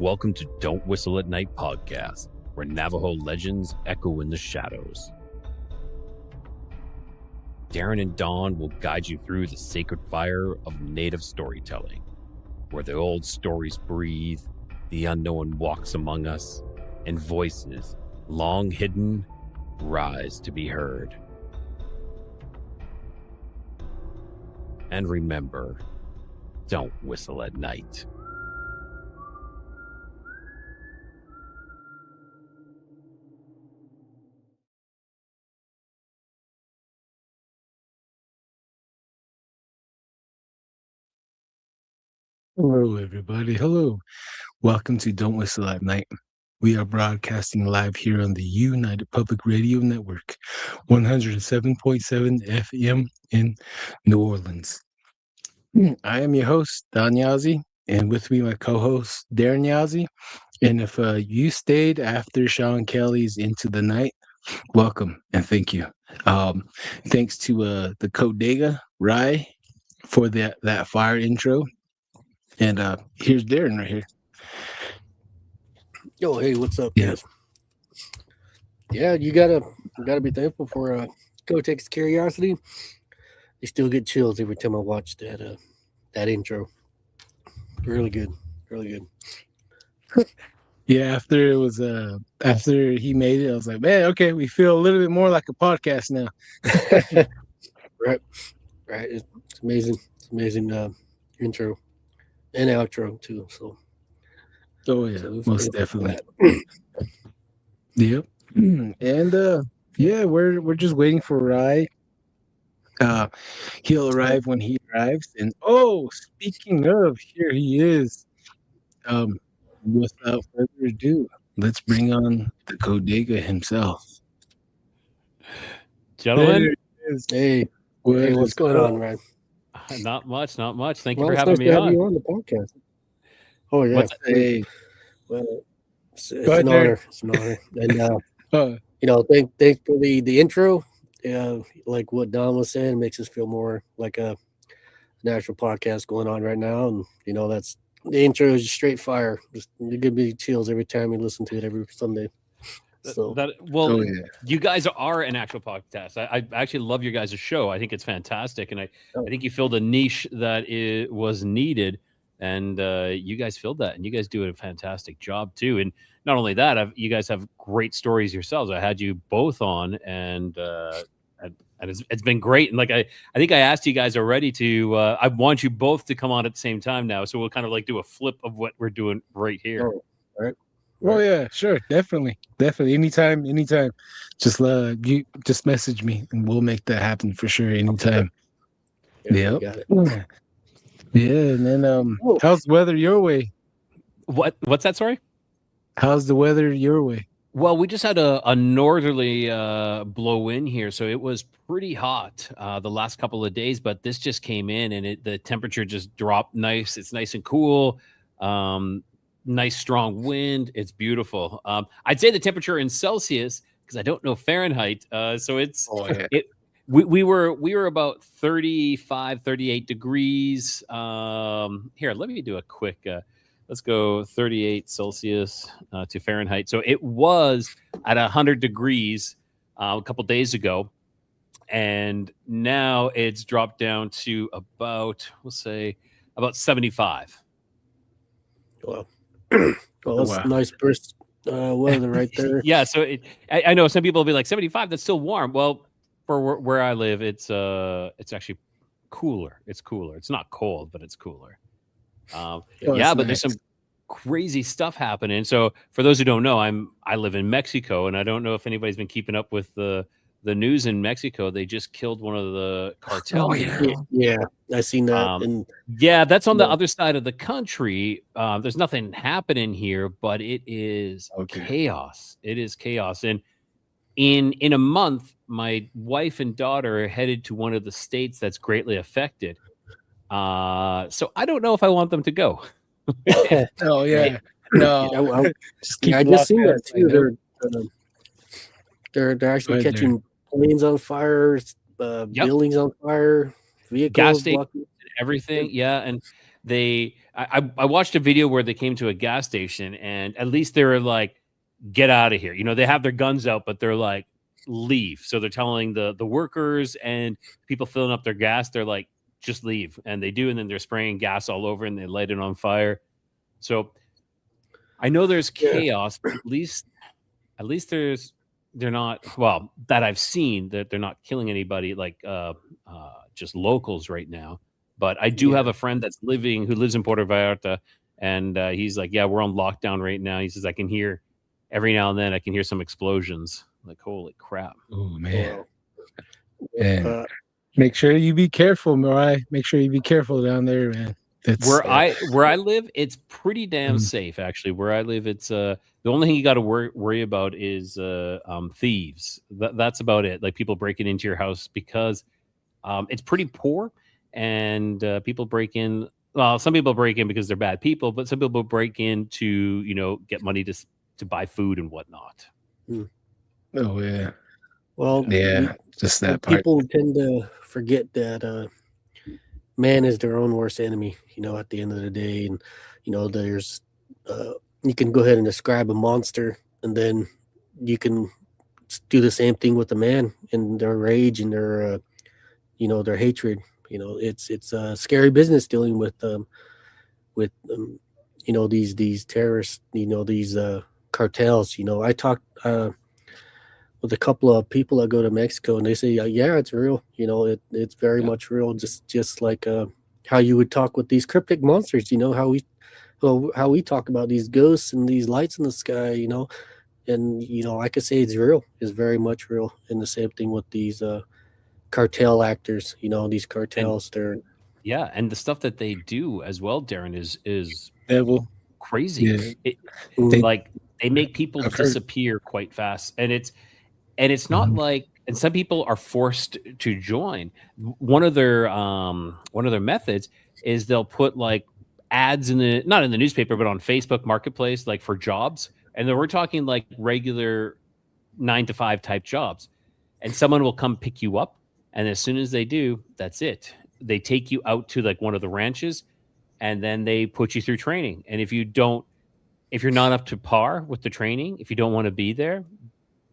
welcome to Don't Whistle at Night podcast, where Navajo legends echo in the shadows. Darren and Dawn will guide you through the sacred fire of native storytelling, where the old stories breathe, the unknown walks among us, and voices, long hidden, rise to be heard. And remember, don't whistle at night. Hello, everybody. Hello. Welcome to Don't Whistle at Night. We are broadcasting live here on the United Public Radio Network, 107.7 FM in New Orleans. I am your host, Don Yazzie, and with me, my co-host, Darren Yazzie. And if you stayed after Sean Kelly's Into the Night, welcome and thank you. Thanks to the Codega, Rye, for that fire intro. And here's Darren right here. Yo, hey, what's up, guys? Yeah, you gotta be thankful for Codex of Curiosities. I still get chills every time I watch that intro. Really good, really good. Yeah, after he made it, I was like, man, okay, we feel a little bit more like a podcast now. Right. It's amazing. It's amazing intro and outro too. So. Oh yeah, most definitely. Yep. And yeah, we're just waiting for Rye. He'll arrive when he arrives. And speaking of, here he is. Without further ado, let's bring on the Codega himself. Gentlemen, hey, what's going on, Ryan? Not much. Thank you for having me on. You on the podcast. Oh yeah. Hey. Well, it's an honor. It's an honor. And thanks for the intro. Like what Don was saying, makes us feel more like a natural podcast going on right now. And that's the intro is just straight fire. You give me chills every time you listen to it every Sunday. So you guys are an actual podcast. I actually love your guys' show. I think it's fantastic, and I think you filled a niche that was needed. And you guys filled that, and you guys do a fantastic job too. And not only that, you guys have great stories yourselves. I had you both on, and it's been great. And like I think I asked you guys already to. I want you both to come on at the same time now, so we'll kind of like do a flip of what we're doing right here. Oh, right. Oh yeah, sure, definitely. Anytime. Just you just message me, and we'll make that happen for sure. Anytime. Yeah. Got it. Yeah, and then how's the weather your way? What's that? Sorry? How's the weather your way? Well, we just had a northerly blow in here, so it was pretty hot the last couple of days, but this just came in and the temperature just dropped nice. It's nice and cool. Nice strong wind. It's beautiful. I'd say the temperature in Celsius, because I don't know Fahrenheit, so it's We were about 35, 38 degrees. Here, let me do a quick, let's go 38 Celsius to Fahrenheit. So it was at 100 degrees a couple days ago. And now it's dropped down to about, we'll say, about 75. Well, that's nice burst weather right there. Yeah, so I know some people will be like, 75, that's still warm. Well, for where I live, it's actually cooler. It's cooler. It's not cold, but it's cooler. But there's some crazy stuff happening. So for those who don't know, I live in Mexico, and I don't know if anybody's been keeping up with the news in Mexico. They just killed one of the cartels. Yeah, I seen that. That's on the other side of the country. There's nothing happening here, but it is chaos. It is chaos, and in a month, my wife and daughter are headed to one of the states that's greatly affected. So I don't know if I want them to go. Oh yeah, no. I just seen that too. They're actually catching planes on fire, buildings on fire, vehicles, gas stations, everything. Yeah, and I watched a video where they came to a gas station, and at least they were like, get out of here. They have their guns out, but they're like, leave. So they're telling the workers and people filling up their gas, they're like, just leave. And they do, and then they're spraying gas all over and they light it on fire. So I know there's chaos, but at least they're not, well, that I've seen, that they're not killing anybody, like just locals right now. But I do have a friend who lives in Puerto Vallarta, and he's like, yeah, we're on lockdown right now. He says, I can hear every now and then, I can hear some explosions. Like, holy crap. Oh man. And make sure you be careful, Mariah. Make sure you be careful down there, man. Where I live, it's pretty damn safe, actually. Where I live, it's the only thing you got to worry about is thieves. That's about it. Like people breaking into your house, because it's pretty poor, and people break in. Well, some people break in because they're bad people, but some people break in to get money to buy food and whatnot. Oh yeah. Well, just that part. People tend to forget that man is their own worst enemy, at the end of the day. And, there's, you can go ahead and describe a monster, and then you can do the same thing with a man and their rage and their, their hatred. It's a scary business dealing with these terrorists, these cartels. I talked with a couple of people that go to Mexico, and they say, yeah, it's real. It's very much real. Just like how you would talk with these cryptic monsters, how we talk about these ghosts and these lights in the sky, and, I could say it's real. It's very much real. And the same thing with these cartel actors, these cartels, and the stuff that they do as well, Darren, is devil crazy. Yeah. They make people disappear quite fast, and it's not like, and some people are forced to join. One of their methods is they'll put like ads not in the newspaper, but on Facebook Marketplace, like for jobs. And then we're talking like regular 9-to-5 type jobs. And someone will come pick you up. And as soon as they do, that's it. They take you out to like one of the ranches, and then they put you through training. And if you're not up to par with the training, if you don't want to be there,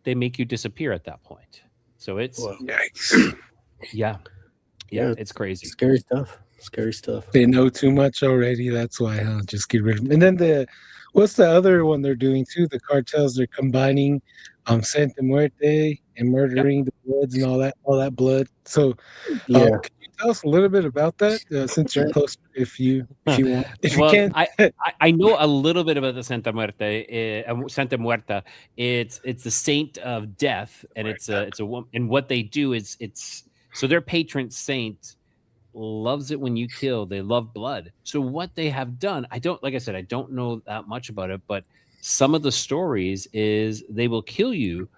they make you disappear at that point. So it's it's crazy. Scary stuff. They know too much already. That's why I'll just get rid of them. And then what's the other one they're doing too? The cartels, they're combining Santa Muerte and murdering the Bloods and all that blood. So can you tell us a little bit about that since you're close, if you want, if you can? I know a little bit about the Santa Muerta. It's the saint of death, and it's a woman. And what they do is so their patron saint loves it when you kill. They love blood. So what they have done, I don't know that much about it, but some of the stories is they will kill you.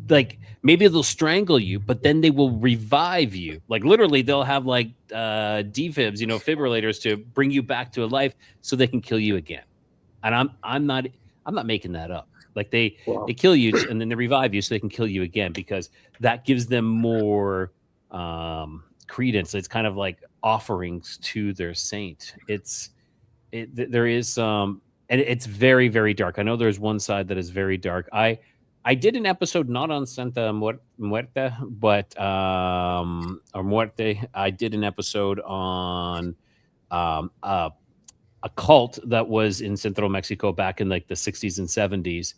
Like maybe they'll strangle you, but then they will revive you. Like literally they'll have like defibs, defibrillators to bring you back to life so they can kill you again. And I'm not making that up. Like they kill you and then they revive you so they can kill you again, because that gives them more credence. It's kind of like offerings to their saint. There is some, and it's very, very dark. I know there's one side that is very dark. I did an episode not on Santa Muerta, but or Muerte. I did an episode on a cult that was in Central Mexico back in like the 60s and 70s.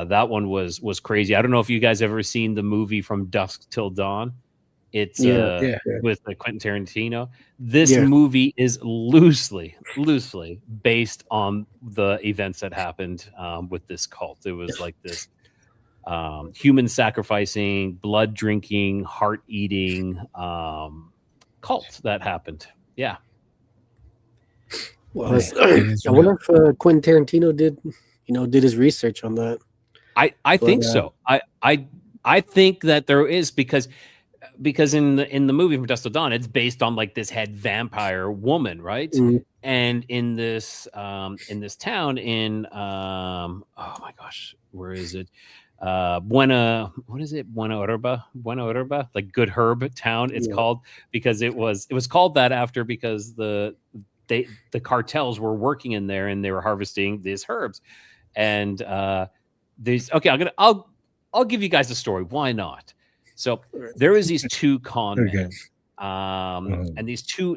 That one was crazy. I don't know if you guys ever seen the movie From Dusk Till Dawn. It's with Quentin Tarantino. This movie is loosely based on the events that happened with this cult. It was like this human sacrificing, blood drinking, heart eating cult that happened. Yeah. Well, I wonder if Quentin Tarantino did his research on that. I think so. I think that there is, because in the movie From Dusk Till Dawn, it's based on like this head vampire woman, right? Mm-hmm. And in this town in oh my gosh, where is it? Buena Herba, like Good Herb town. It's called because it was called that after, because the the cartels were working in there and they were harvesting these herbs. And okay, I'll give you guys a story. Why not? So there is these two con men, and these two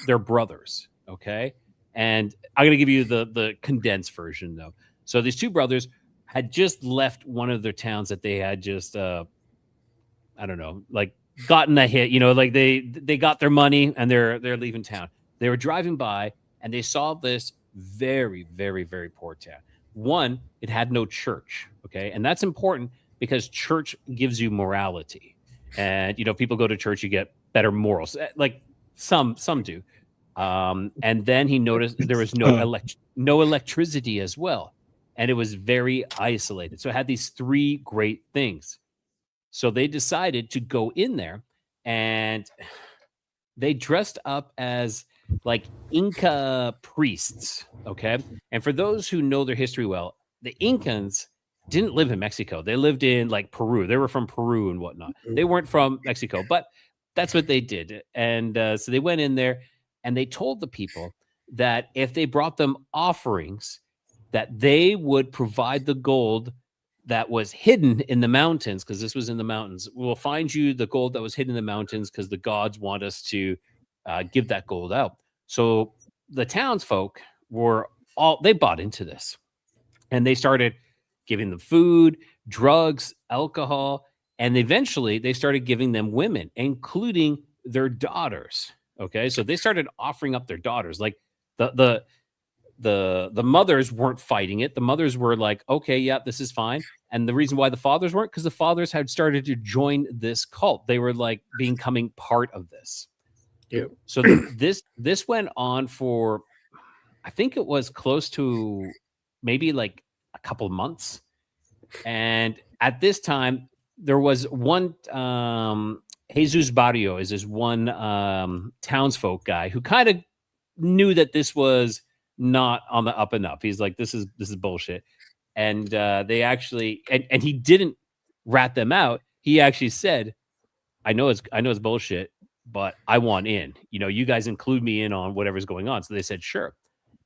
they're brothers. Okay, and I'm gonna give you the condensed version though. So these two brothers had just left one of their towns that they had just I don't know, like gotten a hit. Like they got their money and they're leaving town. They were driving by and they saw this very, very, very poor town. One, it had no church. Okay. And that's important because church gives you morality. And, people go to church, you get better morals. Like some do. And then he noticed there was no electricity as well. And it was very isolated. So it had these three great things. So they decided to go in there and they dressed up as like Inca priests. Okay. And for those who know their history well, the Incans didn't live in Mexico. They lived in like Peru. They were from Peru and whatnot. They weren't from Mexico, but that's what they did. And so they went in there and they told the people that if they brought them offerings, that they would provide the gold that was hidden in the mountains, because this was in the mountains. We'll find you the gold that was hidden in the mountains because the gods want us to give that gold out. So the townsfolk they bought into this, and they started giving them food, drugs, alcohol, and eventually they started giving them women, including their daughters. Okay, so they started offering up their daughters. Like the mothers weren't fighting it. The mothers were like, okay, yeah, this is fine. And the reason why the fathers weren't, because the fathers had started to join this cult. They were like becoming part of this. Yeah. So this went on for, I think it was close to maybe like a couple of months. And at this time, there was one, Jesus Barrio is this one townsfolk guy who kind of knew that this was not on the up and up. He's like, this is bullshit. And they actually, and he didn't rat them out. He actually said, I know it's bullshit, but I want in. You guys include me in on whatever's going on. So they said, sure.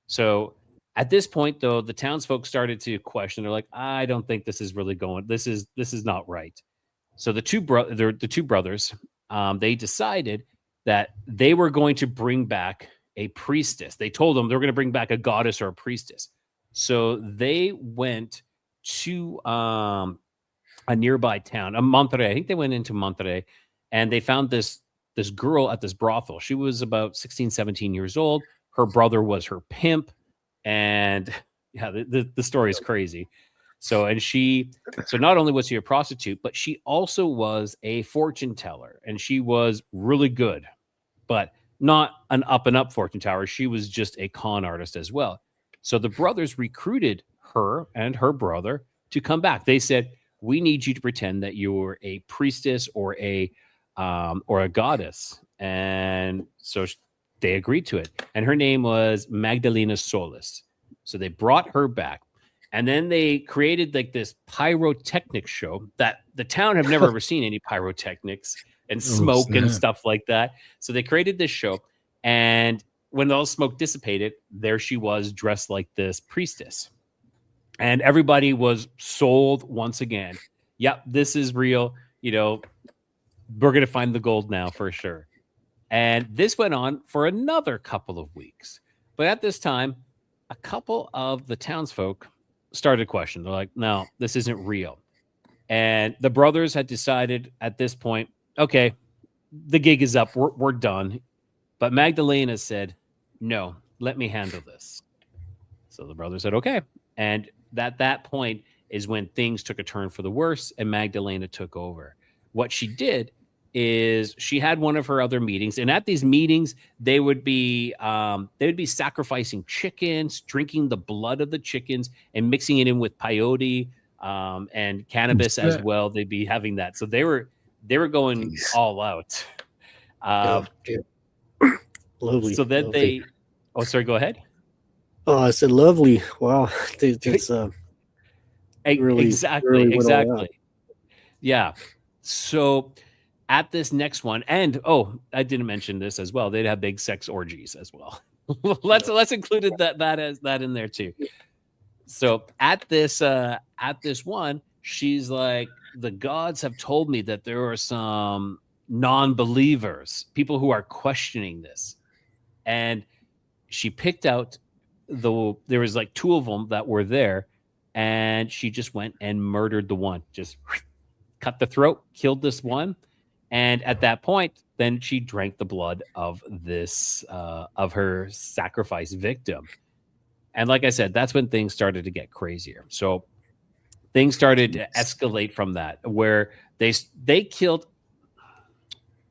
So at this point, though, the townsfolk started to question. They're like, I don't think this is really going. This is not right. So the two brothers, they decided that they were going to bring back a priestess. They told them they were going to bring back a goddess or a priestess. So they went to a nearby town, Monterrey. I think they went into Monterrey, and they found this girl at this brothel. She was about 16, 17 years old. Her brother was her pimp. And yeah, the story is crazy. So not only was she a prostitute, but she also was a fortune teller, and she was really good, but not an up and up fortune teller. She was just a con artist as well. So the brothers recruited her and her brother to come back. They said, we need you to pretend that you're a priestess or a goddess. And so they agreed to it. And her name was Magdalena Solis. So they brought her back. And then they created like this pyrotechnic show that the town have never ever seen any pyrotechnics and smoke and stuff like that. So they created this show. And when all smoke dissipated, there she was dressed like this priestess. And everybody was sold once again. Yep, this is real. We're going to find the gold now for sure. And this went on for another couple of weeks. But at this time, a couple of the townsfolk started to question. They're like, no, this isn't real. And the brothers had decided at this point, okay, the gig is up. We're done. But Magdalena said, no, let me handle this. So the brother said, okay. And at that point is when things took a turn for the worse and Magdalena took over. What she did is she had one of her other meetings, and at these meetings they would be sacrificing chickens, drinking the blood of the chickens, and mixing it in with peyote and cannabis as well. They'd be having that, so they were going all out. Lovely. So then lovely. Oh, sorry, go ahead. Oh, I said lovely. Wow, it's really exactly. Yeah. So at this next one, and I didn't mention this as well, they'd have big sex orgies as well. let's include that in there too. So at this one, she's like, the gods have told me that there are some non-believers, people who are questioning this. And she picked out there was like 2 of them that were there, and she just went and murdered the one, just cut the throat, killed this one. And at that point, then she drank the blood of this of her sacrifice victim. And like I said, that's when things started to get crazier. So things started to escalate from that, where they killed.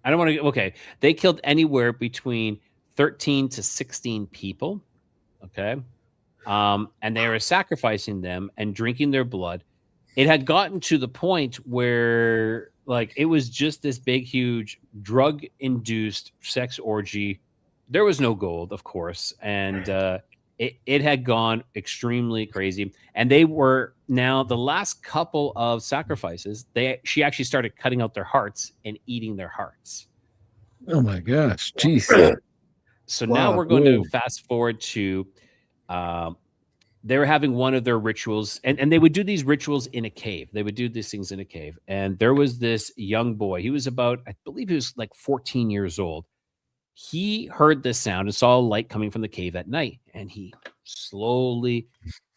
I don't want to. Okay, they killed anywhere between 13 to 16 people. Okay, and they were sacrificing them and drinking their blood. It had gotten to the point where, like, it was just this big, huge drug-induced sex orgy. There was no gold, of course, and it had gone extremely crazy. And they were now the last couple of sacrifices. She actually started cutting out their hearts and eating their hearts. Oh my gosh, jeez. So now we're going to fast forward to. They were having one of their rituals, and they would do these rituals in a cave. They would do these things in a cave. And there was this young boy. He was about, I believe he was like 14 years old. He heard this sound and saw a light coming from the cave at night. And he slowly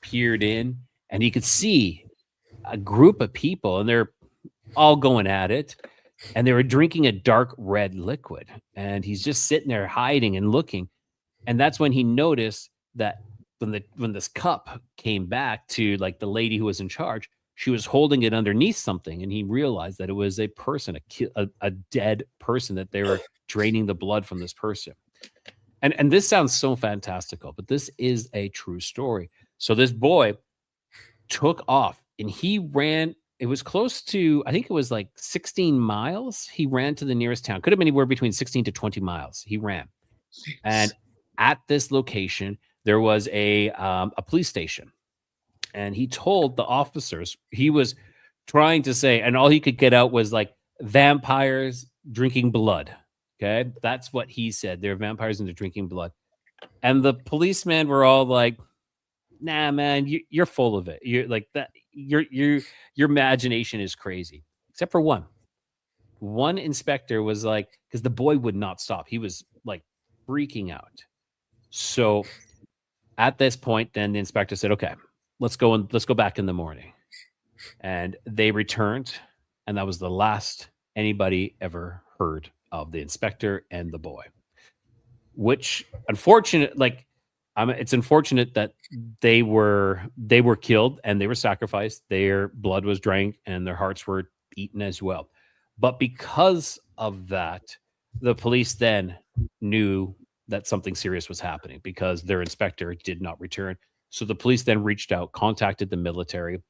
peered in, and he could see a group of people, and they're all going at it. And they were drinking a dark red liquid. And he's just sitting there hiding and looking. And that's when he noticed that when this cup came back to, like, the lady who was in charge, she was holding it underneath something, and he realized that it was a person, a dead person, that they were draining the blood from this person. And this sounds so fantastical, but this is a true story. So this boy took off, and he ran. It was close to, I think it was like 16 miles. He ran to the nearest town. Could have been anywhere between 16 to 20 miles. He ran, and at this location, there was a police station, and he told the officers, he was trying to say, and all he could get out was like, vampires drinking blood. Okay, that's what he said. They're vampires and they're drinking blood. And the policemen were all like, "Nah, man, you're full of it. You're like that. Your imagination is crazy." Except for one. One inspector was like, because the boy would not stop. He was like freaking out. So at this point, then the inspector said, "Okay, let's go back in the morning." And they returned, and that was the last anybody ever heard of the inspector and the boy. Which, unfortunate, like, it's unfortunate that they were killed and they were sacrificed. Their blood was drank and their hearts were eaten as well. But because of that, the police then knew that something serious was happening because their inspector did not return. So the police then reached out, contacted the military.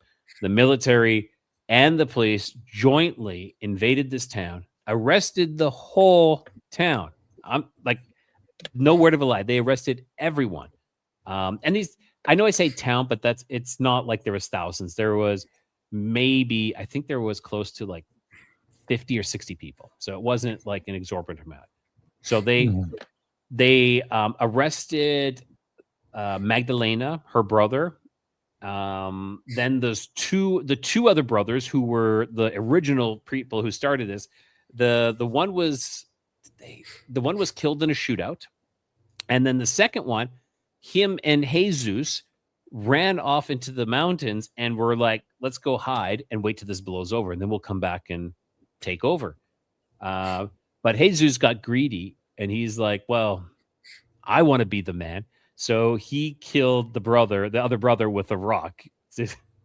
The military and the police jointly invaded this town, arrested the whole town. I'm like, no word of a lie. They arrested everyone. And these, I know I say town, but it's not like there was thousands. There was maybe, I think there was close to like 50 or 60 people. So it wasn't like an exorbitant amount. So they arrested Magdalena, her brother. Then there's the two other brothers who were the original people who started this. The one was killed in a shootout, and then the second one, him and Jesus ran off into the mountains and were like, "Let's go hide and wait till this blows over, and then we'll come back and take over." But Jesus got greedy, and he's like, "Well, I want to be the man." So he killed the other brother, with a rock,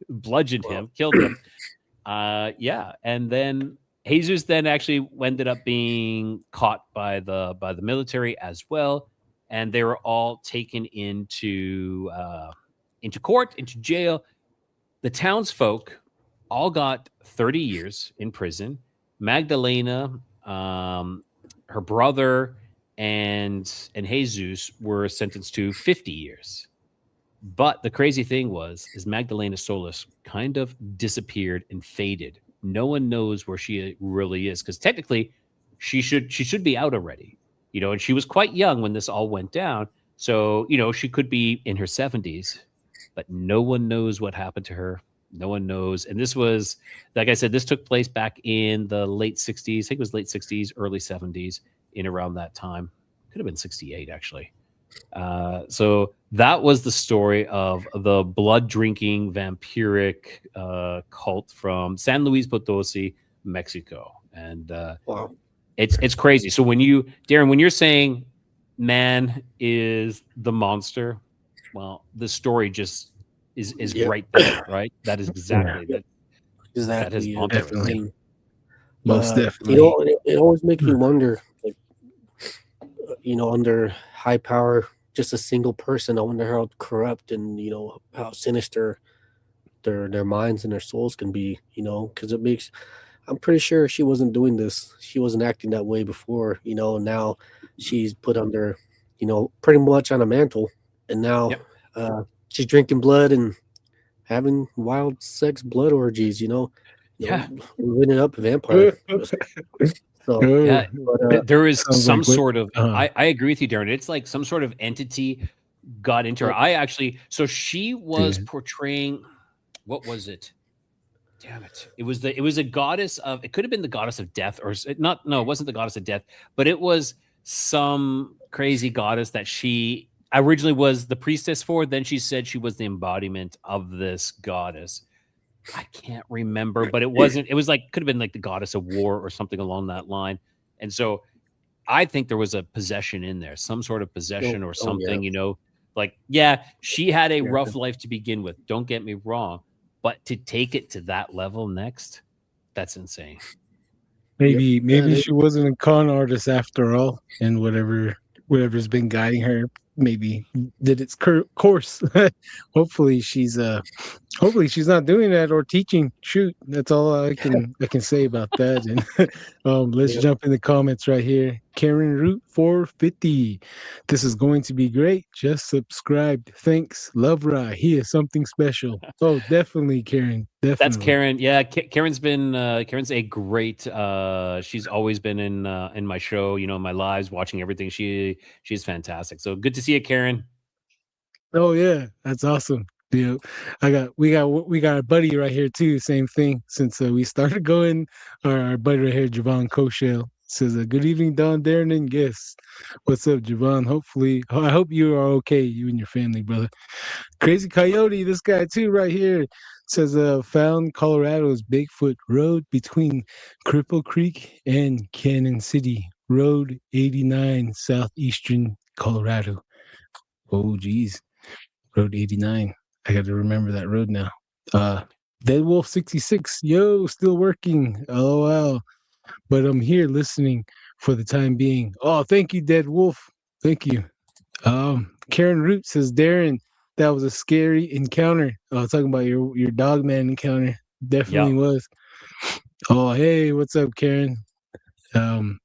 bludgeoned him, killed him. And then Jesus then actually ended up being caught by the military as well, and they were all taken into court, into jail. The townsfolk all got 30 years in prison. Magdalena, her brother, and Jesus were sentenced to 50 years. But the crazy thing is Magdalena Solis kind of disappeared and faded. No one knows where she really is, because technically she should be out already, and she was quite young when this all went down. So, she could be in her 70s, but no one knows what happened to her. No one knows. And this was, like I said, this took place back in the late 60s. I think it was late 60s, early 70s, in around that time. Could have been 68, actually. So that was the story of the blood drinking vampiric cult from San Luis Potosi, Mexico. And Wow. it's crazy. So Darren, when you're saying man is the monster, well, the story just is Yep. right there, right? That is exactly that. Exactly. That has gone through it. Definitely. And, Most definitely. it always makes me wonder, like, under high power, just a single person, I wonder how corrupt and how sinister their minds and their souls can be. Because I'm pretty sure she wasn't doing this. She wasn't acting that way before. Now she's put under, pretty much on a mantle, and now she's drinking blood and having wild sex blood orgies. Yeah. Living up vampire. So yeah, but, there is some like sort of. I agree with you, Darren. It's like some sort of entity got into her. So she was portraying. What was it? Damn it! It was a goddess of. It could have been the goddess of death, or not. No, it wasn't the goddess of death, but it was some crazy goddess that she originally was the priestess for. Then she said she was the embodiment of this goddess. I can't remember, but it wasn't. It was like could have been like the goddess of war or something along that line. And so, I think there was a possession in there, some sort of possession or something. Like she had a rough life to begin with. Don't get me wrong. But to take it to that level next, that's insane. Maybe she wasn't a con artist after all, and whatever's been guiding her maybe did its course. Hopefully she's not doing that or teaching. Shoot, that's all I can say about that. And let's jump in the comments right here. Karen Root 450. This is going to be great. Just subscribed. Thanks. Love Rye. He is something special. Oh, definitely, Karen. Definitely. That's Karen. Yeah, Karen's a great. She's always been in my show. In my lives, watching everything. She's fantastic. So good to see you, Karen. Oh yeah, that's awesome. Yeah, we got a buddy right here too. Same thing since we started going. Our buddy right here, Javon Koshel, says, "Good evening, Don, Darren, and guests. What's up, Javon? I hope you are okay, you and your family, brother." Crazy Coyote, this guy too, right here, says, "Found Colorado's Bigfoot Road between Cripple Creek and Cannon City, Road 89, southeastern Colorado." Oh, geez. Road 89. I got to remember that road now. Dead Wolf 66. Yo, still working. LOL. But I'm here listening for the time being. Oh, thank you, Dead Wolf. Thank you. Karen Root says, Darren, that was a scary encounter. Talking about your dog man encounter. Definitely was. Oh, hey, what's up, Karen? Owl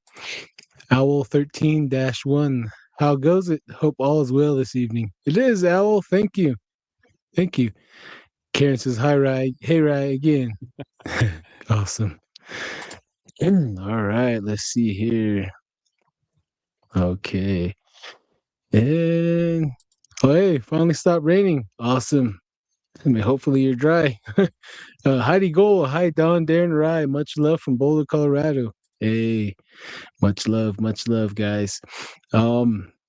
13-1. How goes it? Hope all is well this evening. It is, Owl. Thank you. Thank you. Karen says, hi, Rye. Hey, Rye again. Awesome. All right. Let's see here. Okay. And, hey, finally stopped raining. Awesome. I mean, hopefully you're dry. Heidi Goal. Hi, Don, Darren, Rye. Much love from Boulder, Colorado. Hey, much love, guys.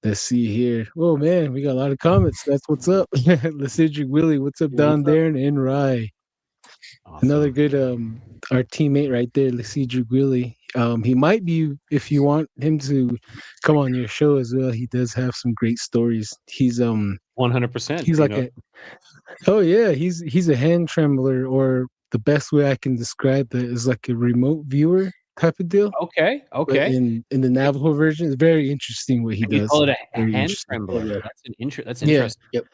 Let's see here. Oh man, we got a lot of comments. That's what's up. Lysidric Willie, what's up, Don, Darren, and Rye. Awesome. Another good our teammate right there, Lysidric Willie. He might be, if you want him to come on your show as well. He does have some great stories. He's 100%. He's like he's a hand trembler, or the best way I can describe that is like a remote viewer type of deal. Okay. But in the Navajo version, it's very interesting what he does. You call it a hand trembler. That's interesting. Yep.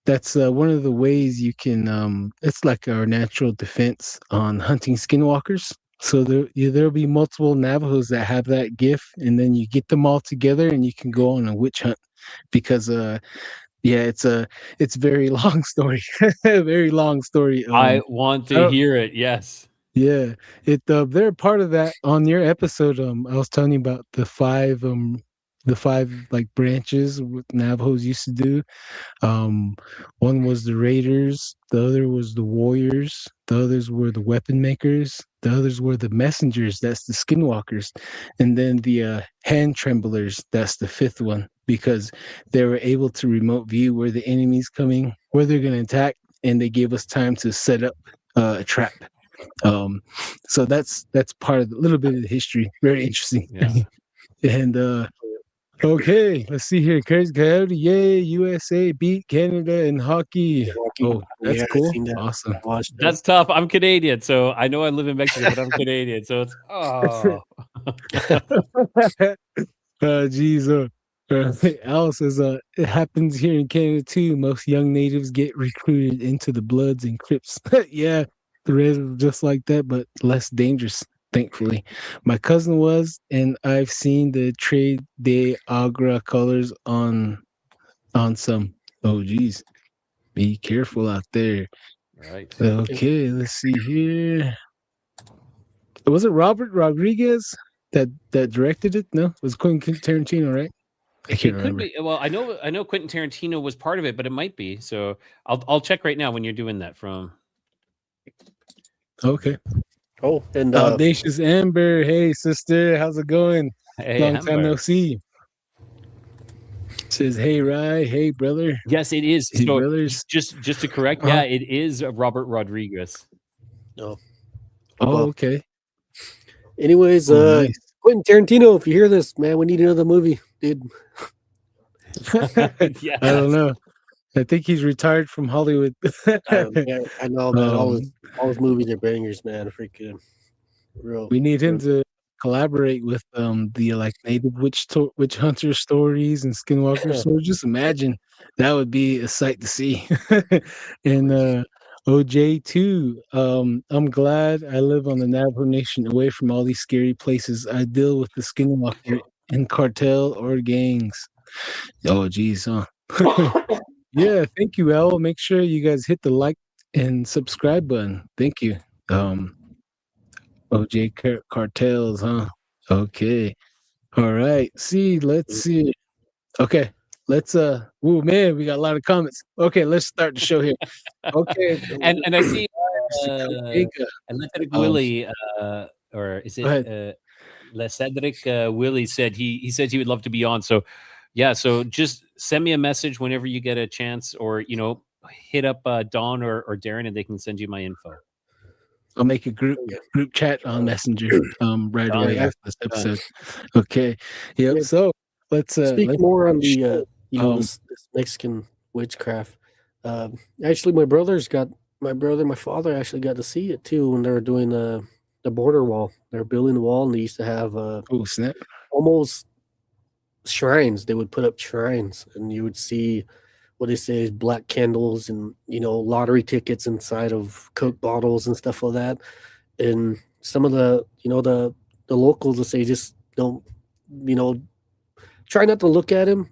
That's one of the ways you can. It's like our natural defense on hunting skinwalkers. So there'll be multiple Navajos that have that gift, and then you get them all together, and you can go on a witch hunt. Because it's a very long story. Very long story. I want to hear it. Yes. Yeah, they're part of that on your episode. I was telling you about the 5 the 5 like branches what Navajos used to do. One was the raiders, the other was the warriors, the others were the weapon makers, the others were the messengers, that's the skinwalkers, and then the hand tremblers, that's the 5th one, because they were able to remote view where the enemy's coming, where they're going to attack, and they gave us time to set up a trap. So that's part of a little bit of the history. Very interesting. Yeah. And okay, let's see here. Crazy Coyote, yay! USA beat Canada in hockey. Oh, that's cool. That. Awesome. That's tough. I'm Canadian, so I know I live in Mexico, but I'm Canadian, so it's Geez, Al says it happens here in Canada too. Most young natives get recruited into the Bloods and Crips. Yeah, the Reds are just like that, but less dangerous. Thankfully, my cousin was, and I've seen the Trade de Agra colors on some. Oh, geez, be careful out there. right. Okay, let's see here. Was it Robert Rodriguez that directed it? No, it was Quentin Tarantino, right? I can't remember. Could be. Well, I know Quentin Tarantino was part of it, but it might be. So I'll check right now when you're doing that from. Okay. Oh, and Audacious Amber, hey sister, how's it going? Hey, Long time no see. Says, hey Rye, hey brother. Yes, it is. Hey, so brothers. just to correct, yeah, it is Robert Rodriguez. Oh, okay. Anyways, nice. Quentin Tarantino, if you hear this, man, we need another movie, dude. Yeah. I don't know. I think he's retired from Hollywood. I know, man. All his movies are bangers, man. Freaking real. We need him to collaborate with the like native witch hunter stories and skinwalker stories. Just imagine that would be a sight to see. And OJ too. I'm glad I live on the Navajo Nation, away from all these scary places. I deal with the skinwalker in cartel or gangs. Oh geez, huh? Yeah, thank you, Al. Make sure you guys hit the like and subscribe button. Thank you. OJ cartels, huh? Okay. All right. Let's see. Okay. Let's man, we got a lot of comments. Okay, let's start the show here. Okay. and I see Cedric Willie, or is it Cedric Willie said he said he would love to be on. So yeah, so just send me a message whenever you get a chance, or hit up Dawn or Darren, and they can send you my info. I'll make a group chat on Messenger right away after this episode. Okay. Yep. Yeah. So let's speak more on the this Mexican witchcraft. Actually, my father actually got to see it too when they were doing the border wall. They were building the wall, and they used to have snap, almost shrines. They would put up shrines, and you would see what they say is black candles and lottery tickets inside of Coke bottles and stuff like that. And some of the the locals will say just don't try not to look at him,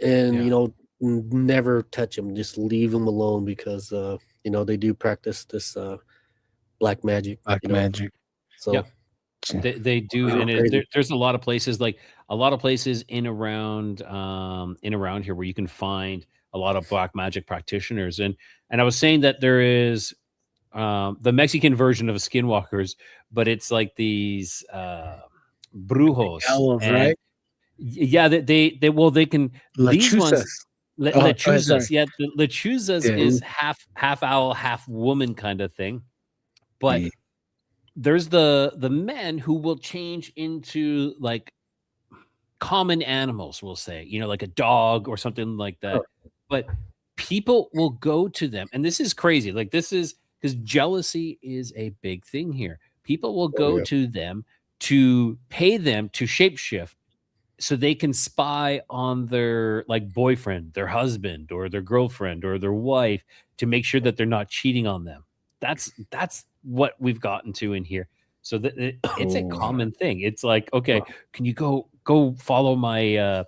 and never touch him. Just leave him alone, because they do practice this black magic. Magic. So yeah. They do, and there's a lot of places, in around here where you can find a lot of black magic practitioners, and I was saying that there is the Mexican version of skinwalkers, but it's like these brujos, elves, right? Yeah, they can these ones. Lechuzas, yeah, the lechuzas is half owl, half woman kind of thing, but. Yeah. There's the men who will change into like common animals, we'll say, like a dog or something like that. But people will go to them. And this is crazy. Like, this is because jealousy is a big thing here. People will go to them to pay them to shapeshift so they can spy on their like boyfriend, their husband, or their girlfriend, or their wife, to make sure that they're not cheating on them. That's what we've gotten to in here. So it's a common thing. It's like, okay, can you go follow my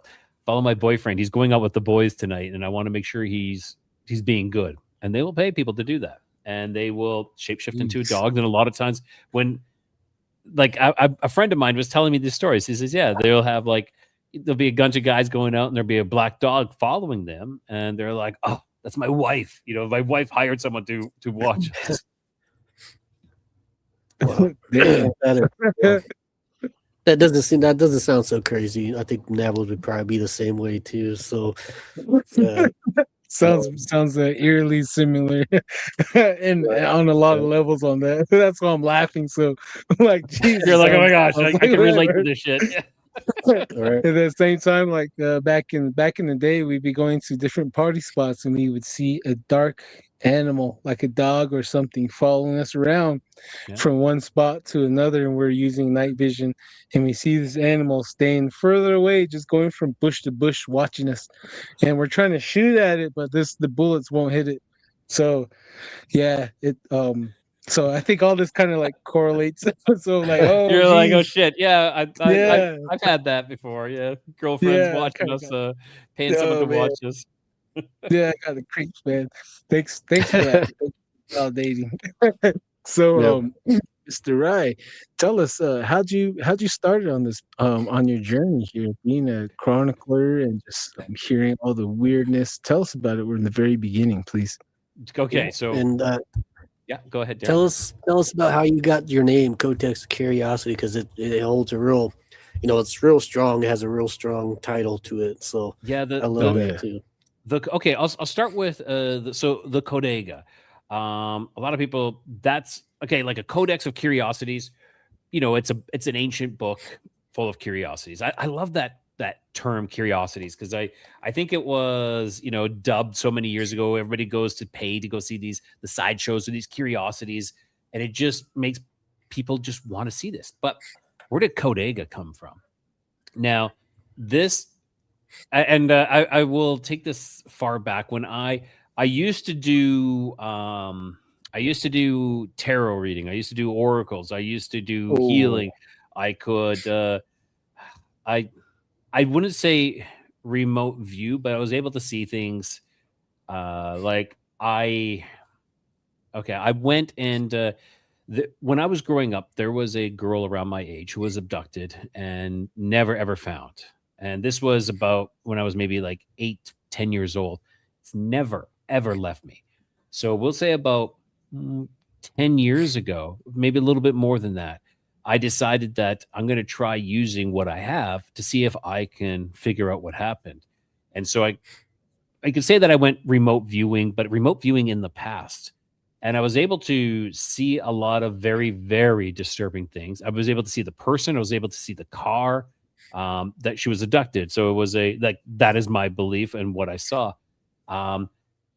boyfriend? He's going out with the boys tonight, and I want to make sure he's being good. And they will pay people to do that, and they will shapeshift into a dog. And a lot of times, when like a friend of mine was telling me these stories, he says, yeah, they'll have like there'll be a bunch of guys going out, and there'll be a black dog following them, and they're like, "Oh, that's my wife." My wife hired someone to watch us. Wow. That doesn't sound so crazy. I think Navels would probably be the same way too. So sounds eerily similar, and on a lot of levels on that. That's why I'm laughing. So, like, Jesus, you're like, oh my gosh, I can relate to this shit. Yeah. At the same time, like back in the day, we'd be going to different party spots, and we would see a dark animal, like a dog or something, following us around from one spot to another, and we're using night vision, and we see this animal staying further away, just going from bush to bush, watching us, and we're trying to shoot at it, but the bullets won't hit it. So, yeah, So I think all this kind of like correlates. So like, oh, you're like, oh shit, yeah, I've had that before. Yeah, girlfriends watching us, paying someone to watch us. Yeah, I got the creeps, man. Thanks for that. Validating. So, Mr. Rye, tell us, how'd you start on this on your journey here, being a chronicler and just hearing all the weirdness? Tell us about it. We're in the very beginning, please. Okay, so yeah, go ahead, Darren. Tell us about how you got your name, Codex of Curiosity, because it holds a real, it's real strong. It has a real strong title to it. So yeah, I love that too. I'll start with the Codega. A lot of people, that's okay, like a Codex of Curiosities. It's an ancient book full of curiosities. I love that term, curiosities, because I think it was dubbed so many years ago. Everybody goes to pay to go see the sideshows or these curiosities, and it just makes people just want to see this. But where did Codega come from? Now, this, and I will take this far back when I used to do tarot reading. I used to do oracles. I used to do healing. I could I wouldn't say remote view, but I was able to see things. I went and when I was growing up, there was a girl around my age who was abducted and never ever found. And this was about when I was maybe like 8-10 years old. It's never ever left me. So we'll say about 10 years ago, maybe a little bit more than that, I decided that I'm going to try using what I have to see if I can figure out what happened. And so I could say that I went remote viewing, but remote viewing in the past. And I was able to see a lot of very, very disturbing things. I was able to see the person. I was able to see the car that she was abducted. So it was that is my belief and what I saw.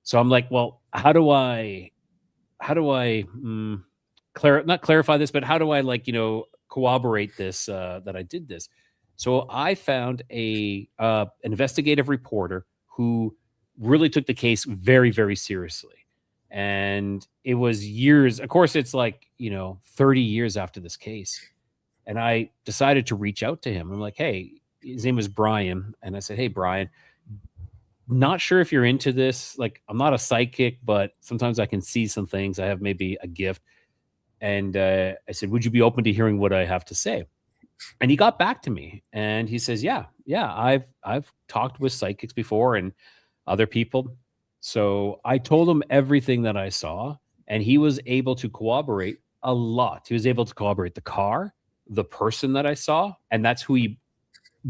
So I'm like, well, how do I not clarify this, but how do I corroborate this, that I did this? So I found an investigative reporter who really took the case very, very seriously. And it was years, of course, it's 30 years after this case. And I decided to reach out to him. I'm like, hey, his name was Brian. And I said, hey, Brian, not sure if you're into this. Like, I'm not a psychic, but sometimes I can see some things. I have maybe a gift. And I said, would you be open to hearing what I have to say? And he got back to me and he says, yeah, I've talked with psychics before and other people. So I told him everything that I saw, and he was able to corroborate a lot. He was able to corroborate the car, the person that I saw, and that's who he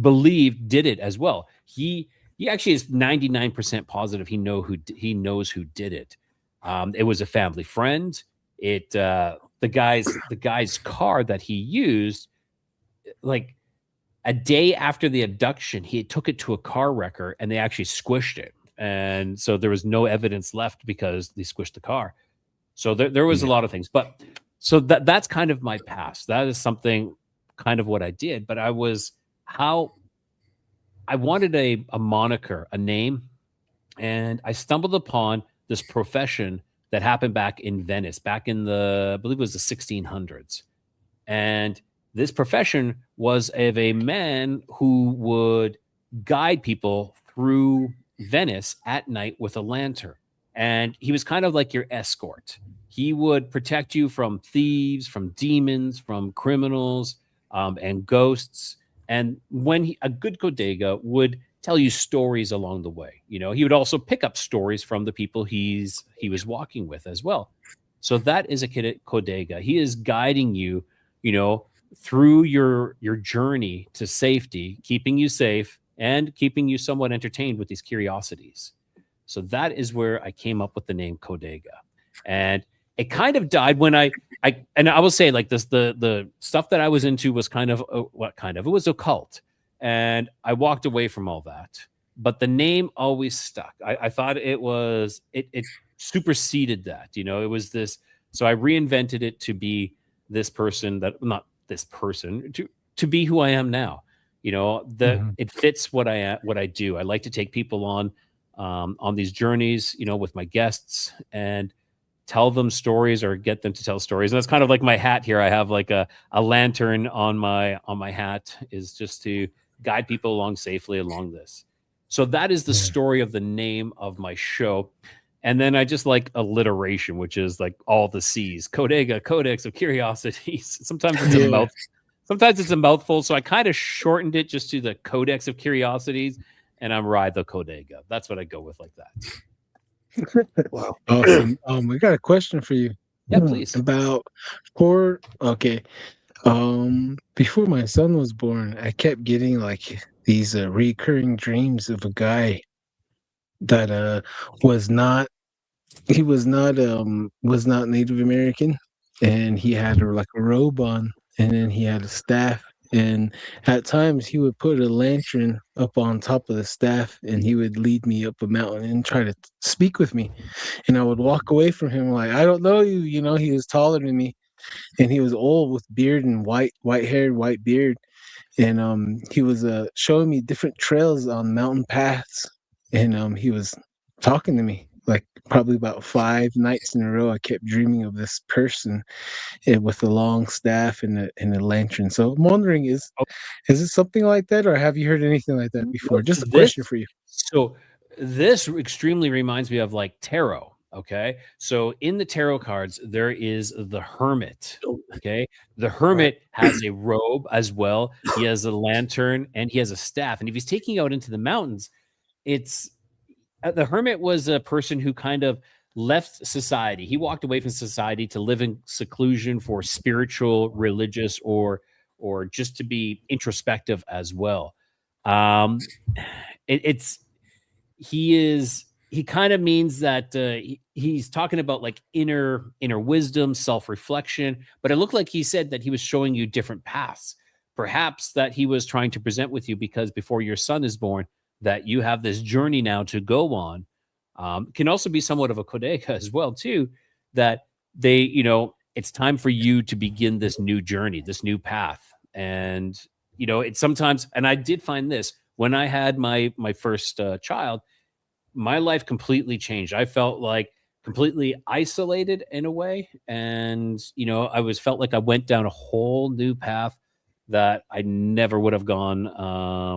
believed did it as well. He actually is 99% positive he knows who did it. It was a family friend. The guy's car that he used, like a day after the abduction, he took it to a car wrecker and they actually squished it. And so there was no evidence left because they squished the car. So there was a lot of things, but so that's kind of my past. That is something kind of what I did, but I wanted a moniker, a name. And I stumbled upon this profession that happened back in Venice, back in I believe it was the 1600s. And this profession was of a man who would guide people through Venice at night with a lantern. And he was kind of like your escort. He would protect you from thieves, from demons, from criminals, and ghosts. And when a good Codega would tell you stories along the way, he would also pick up stories from the people he was walking with as well. So that is a Codega. He is guiding you, through your journey to safety, keeping you safe and keeping you somewhat entertained with these curiosities. So that is where I came up with the name Codega. And it kind of died when I will say like this, the stuff that I was into was kind of it was occult. And I walked away from all that. But the name always stuck. I thought it superseded that, it was this. So I reinvented it to be this person not this person, to be who I am now. It fits what I do. I like to take people on these journeys, with my guests and tell them stories or get them to tell stories. And that's kind of like my hat here. I have like a lantern on my hat, is just to guide people along safely along this. So that is the story of the name of my show. And then I just like alliteration, which is like all the C's. Codega, Codex of Curiosities. Sometimes it's a mouthful. So I kind of shortened it just to the Codex of Curiosities, and I'm Rye the Codega. That's what I go with, like that. Wow. Awesome. We got a question for you. Yeah, please. Before my son was born, I kept getting like these recurring dreams of a guy that was not Native American, and he had like a robe on, and then he had a staff, and at times he would put a lantern up on top of the staff, and he would lead me up a mountain and try to speak with me, and I would walk away from him like, I don't know you. He was taller than me, and he was old with beard and white hair, white beard, and he was showing me different trails on mountain paths, and he was talking to me. Like probably about 5 nights in a row, I kept dreaming of this person with a long staff and a lantern. So I'm wondering, is it something like that, or have you heard anything like that before? Just a question for you. So this extremely reminds me of like tarot. Okay, so in the tarot cards there is the hermit. Okay, the hermit has a robe as well. He has a lantern and he has a staff. And if he's taking you out into the mountains, it's the hermit was a person who kind of left society. He walked away from society to live in seclusion for spiritual, religious, or just to be introspective as well. He kind of means that he's talking about like inner wisdom, self-reflection, but it looked like he said that he was showing you different paths, perhaps that he was trying to present with you, because before your son is born, that you have this journey now to go on. Can also be somewhat of a Codega as well too, that they, it's time for you to begin this new journey, this new path. And, it's sometimes, and I did find this when I had my first child, my life completely changed. I felt like completely isolated in a way. And, I felt like I went down a whole new path that I never would have gone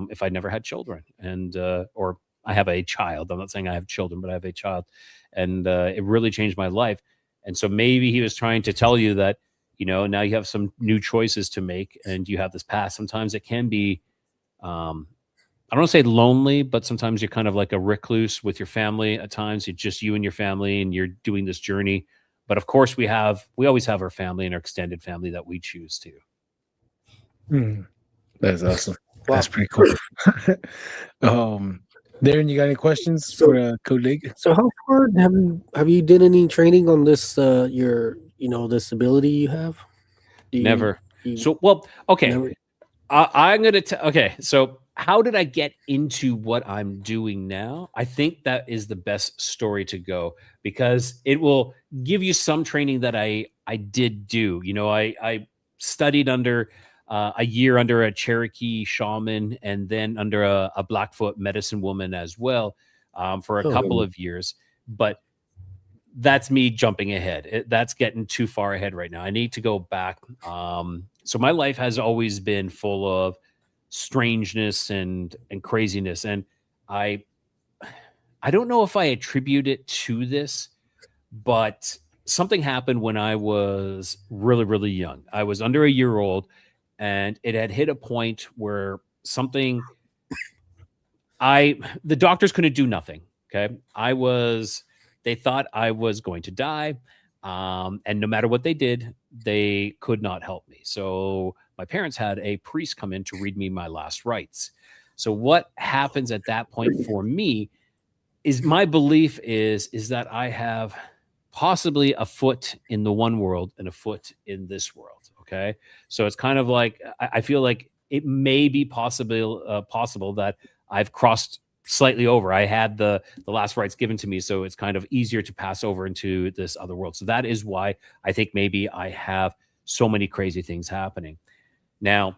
if I never had children, and or I have a child. I'm not saying I have children, but I have a child, and it really changed my life. And so maybe he was trying to tell you that, now you have some new choices to make, and you have this path. Sometimes it can be, I don't want to say lonely, but sometimes you're kind of like a recluse with your family. At times, it's just you and your family, and you're doing this journey. But of course, we always have our family and our extended family that we choose to. That's awesome. Wow. That's pretty cool. Darren, you got any questions for Codega? So how far have you did any training on this this ability you have? Never. Okay. I'm gonna okay, so how did I get into what I'm doing now? I think that is the best story to go, because it will give you some training that I did do. I studied under a year under a Cherokee shaman, and then under a Blackfoot medicine woman as well, for a couple of years. But that's me jumping ahead. That's getting too far ahead right now. I need to go back. So my life has always been full of strangeness and craziness. And I don't know if I attribute it to this, but something happened when I was really, really young. I was under a year old, and it had hit a point where something the doctors couldn't do nothing. Okay. They thought I was going to die. And no matter what they did, they could not help me. So my parents had a priest come in to read me my last rites. So what happens at that point for me is my belief is that I have possibly a foot in the one world and a foot in this world. Okay. So it's kind of like, I feel like it may be possible that I've crossed slightly over. I had the last rites given to me, so it's kind of easier to pass over into this other world. So that is why I think maybe I have so many crazy things happening. Now,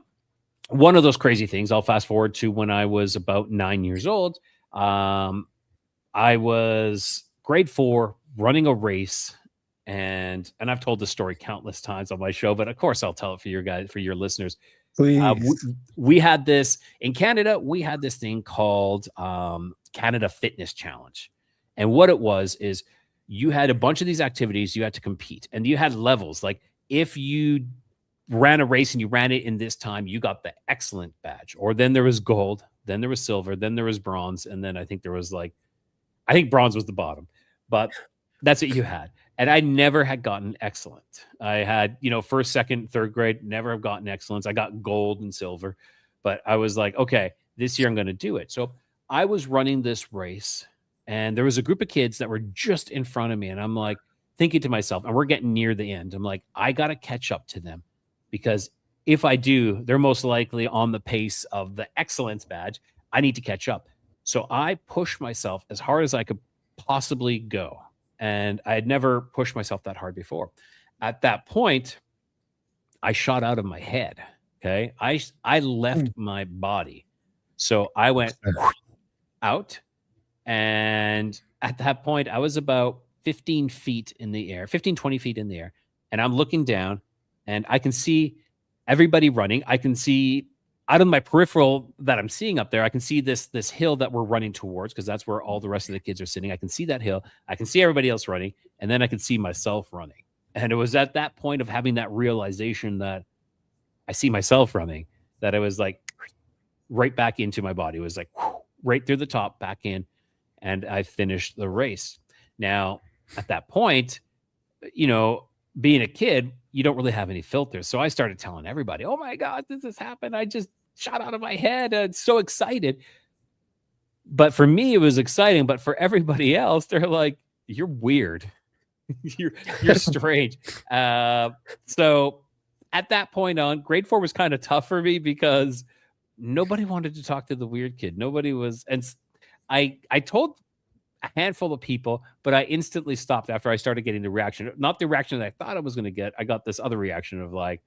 one of those crazy things, I'll fast forward to when I was about 9 years old. I was grade 4 running a race, and I've told this story countless times on my show, but of course I'll tell it for your listeners. Please. We had this in Canada. We had this thing called Canada Fitness Challenge. And what it was is you had a bunch of these activities you had to compete, and you had levels. Like if you ran a race and you ran it in this time, you got the excellent badge. Or then there was gold, then there was silver, then there was bronze, and then I think bronze was the bottom. But that's what you had. And I never had gotten excellent. I had, first, second, third grade, never have gotten excellence. I got gold and silver, but I was like, okay, this year I'm going to do it. So I was running this race, and there was a group of kids that were just in front of me. And I'm like thinking to myself, and we're getting near the end. I'm like, I got to catch up to them, because if I do, they're most likely on the pace of the excellence badge. I need to catch up. So I pushed myself as hard as I could possibly go. And I had never pushed myself that hard before. At that point, I shot out of my head. Okay. I left my body. So I went out. And at that point, I was about 15 feet in the air, 15, 20 feet in the air. And I'm looking down, and I can see everybody running. I can see out of my peripheral that I'm seeing up there, I can see this hill that we're running towards, because that's where all the rest of the kids are sitting. I can see that hill. I can see everybody else running, and then I can see myself running. And it was at that point of having that realization that I see myself running that I was like right back into my body. It was like right through the top, back in, and I finished the race. Now, at that point, being a kid, you don't really have any filters. So I started telling everybody, oh my God, this has happened. I just shot out of my head. It's so excited. But for me, it was exciting. But for everybody else, they're like, you're weird. you're strange. So at that point on, grade 4 was kind of tough for me, because nobody wanted to talk to the weird kid. Nobody was. And I told a handful of people, but I instantly stopped after I started getting the reaction. Not the reaction that I thought I was going to get. I got this other reaction of like,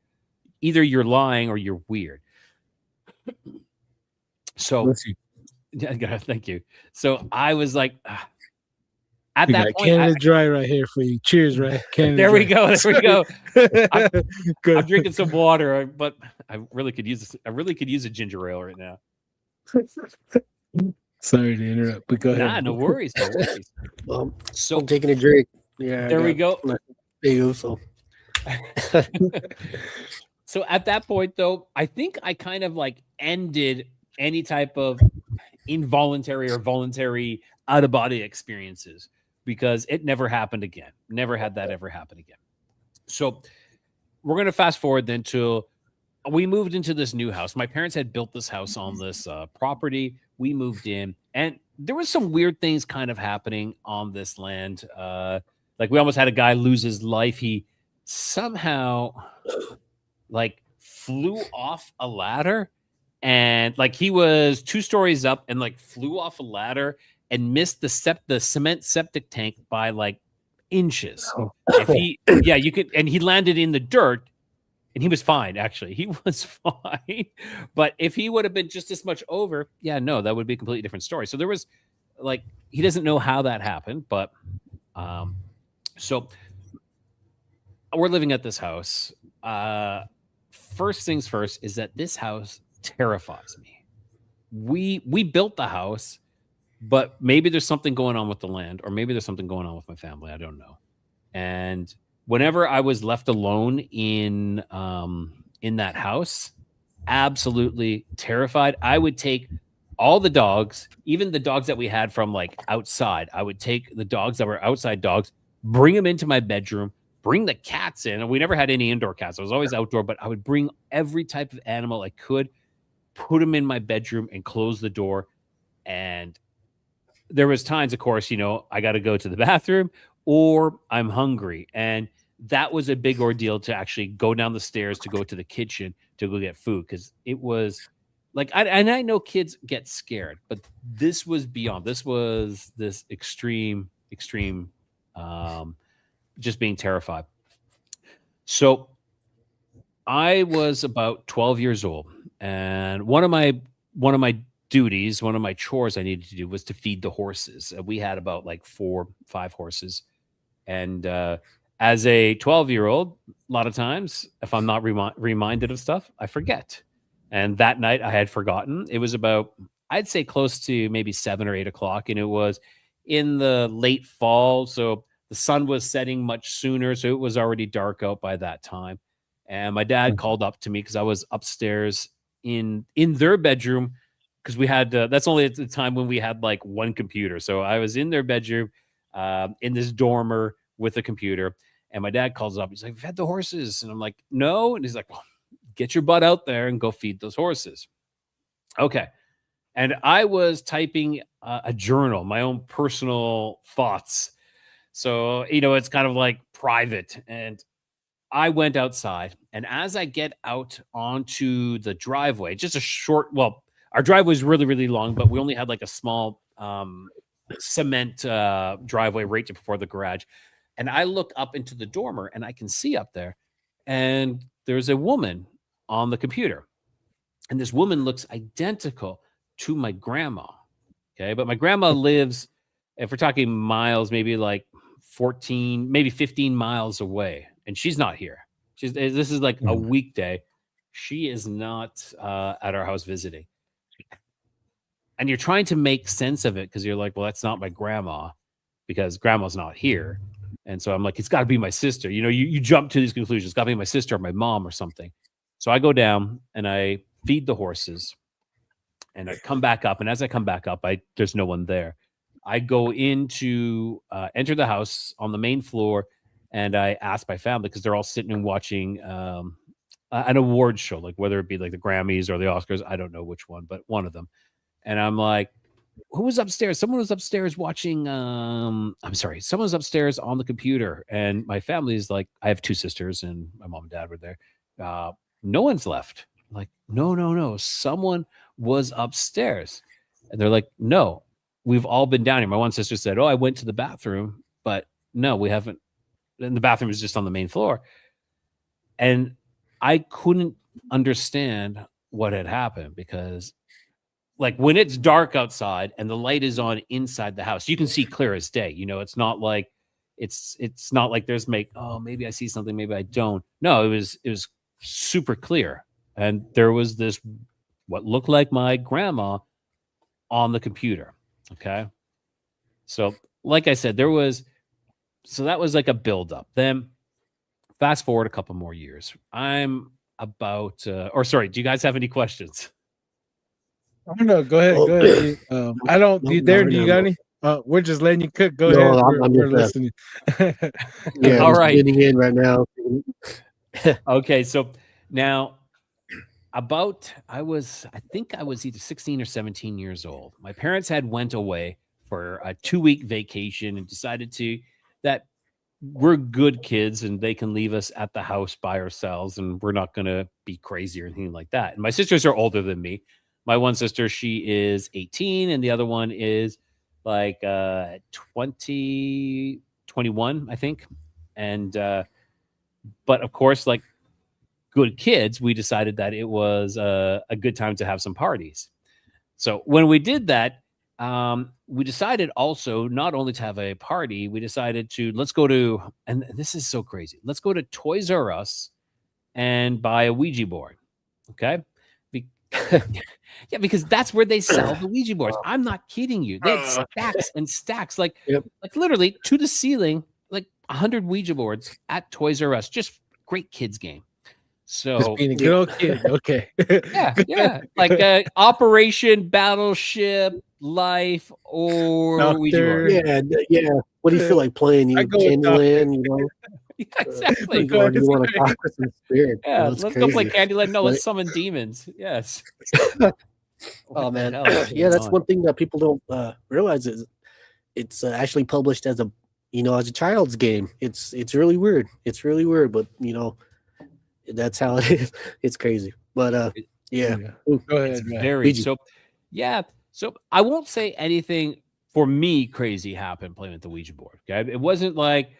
either you're lying or you're weird. So, thank you. So I was like, at that point, Canada Dry right here for you. Cheers, right? There we go. I'm drinking some water, but I really could use a ginger ale right now. Sorry to interrupt, but go ahead. No worries. So I'm taking a drink. Yeah. There we go. So. So at that point, though, I think I kind of like ended any type of involuntary or voluntary out-of-body experiences, because it never happened again. Never had that ever happen again. So we're going to fast forward then to we moved into this new house. My parents had built this house on this property. We moved in, and there was some weird things kind of happening on this land. Like we almost had a guy lose his life. He somehow like flew off a ladder, and like he was 2 stories up and like flew off a ladder and missed the cement septic tank by like inches. You could, and he landed in the dirt. And he was fine, actually. He was fine. But if he would have been just this much over, that would be a completely different story. So there was like, he doesn't know how that happened. But so we're living at this house. First things first is that this house terrifies me. We built the house, but maybe there's something going on with the land, or maybe there's something going on with my family. I don't know. And whenever I was left alone in that house, absolutely terrified. I would take all the dogs, even the dogs that we had from like outside. I would take the dogs that were outside dogs, bring them into my bedroom, bring the cats in. And we never had any indoor cats. I was always outdoor, but I would bring every type of animal I could, put them in my bedroom and close the door. And there was times, of course, I got to go to the bathroom or I'm hungry. And that was a big ordeal to actually go down the stairs to go to the kitchen to go get food. Cause it was like, I know kids get scared, but this was beyond, this was this extreme, just being terrified. So I was about 12 years old, and one of my duties, one of my chores I needed to do was to feed the horses. We had about like 4-5 horses. And as a 12-year-old, a lot of times, if I'm not reminded of stuff, I forget. And that night I had forgotten. It was about, I'd say close to maybe 7 or 8 o'clock. And it was in the late fall. So the sun was setting much sooner. So it was already dark out by that time. And my dad called up to me because I was upstairs in their bedroom, because we had, that's only at the time when we had like one computer. So I was in their bedroom in this dormer with a computer. And my dad calls up. He's like, fed the horses. And I'm like, no. And he's like, well, get your butt out there and go feed those horses. Okay. And I was typing a journal, my own personal thoughts. So, it's kind of like private. And I went outside. And as I get out onto the driveway, just a short, well, our driveway was really, really long, but we only had like a small cement driveway right before the garage. And I look up into the dormer and I can see up there, and there's a woman on the computer. And this woman looks identical to my grandma. Okay. But my grandma lives, if we're talking miles, maybe like 14, maybe 15 miles away. And she's not here. This is like a weekday. She is not at our house visiting. And you're trying to make sense of it because you're like, well, that's not my grandma because grandma's not here. And so I'm like, it's got to be my sister. You jump to these conclusions. It's got to be my sister or my mom or something. So I go down and I feed the horses and I come back up. And as I come back up, there's no one there. I go into enter the house on the main floor, and I ask my family because they're all sitting and watching an award show, like whether it be like the Grammys or the Oscars. I don't know which one, but one of them. And I'm like, who was upstairs? Someone was upstairs watching. Someone was upstairs on the computer. And my family is like, I have 2 sisters and my mom and dad were there. No one's left. I'm like, no. Someone was upstairs. And they're like, no, we've all been down here. My one sister said, oh, I went to the bathroom, but no, we haven't. And the bathroom is just on the main floor. And I couldn't understand what had happened because, like, when it's dark outside and the light is on inside the house, you can see clear as day. It's not like it's not like there's maybe I see something, maybe I don't. No, it was super clear. And there was this what looked like my grandma on the computer. Okay. So, like I said, that was like a buildup. Then fast forward a couple more years. I'm about do you guys have any questions? I don't know. Go ahead. I don't. Do you got any? We're just letting you cook. Go ahead. We're listening. Yeah. All right. Getting in right now. Okay. So now I think I was either 16 or 17 years old. My parents had went away for a 2-week vacation and decided that we're good kids and they can leave us at the house by ourselves and we're not going to be crazy or anything like that. And my sisters are older than me. My one sister, she is 18 and the other one is like 20, 21, I think. And, but of course, like good kids, we decided that it was a good time to have some parties. So when we did that, we decided also not only to have a party, we decided let's go to, and this is so crazy. Let's go to Toys R Us and buy a Ouija board. Okay. Yeah, because that's where they sell the Ouija boards. I'm not kidding you. They had stacks and stacks, like literally to the ceiling, like 100 Ouija boards at Toys R Us. Just great kids game. So just being a good old kid. Okay. yeah, like Operation Battleship, Life, or Ouija board. Yeah. What do you feel like playing? I You go with Candyland, you know? Yeah, exactly. Or do you want to talk with some spirit? Yeah, It's let's crazy. go play Candyland. No, But- let's summon demons. Yes. Oh man, yeah, that's one thing that people don't realize is it's actually published as a as a child's game. It's really weird. It's really weird, but that's how it is. It's crazy, but yeah. Go ahead. It's very so. Yeah, so I won't say anything for me crazy happened playing with the Ouija board. Okay, it wasn't like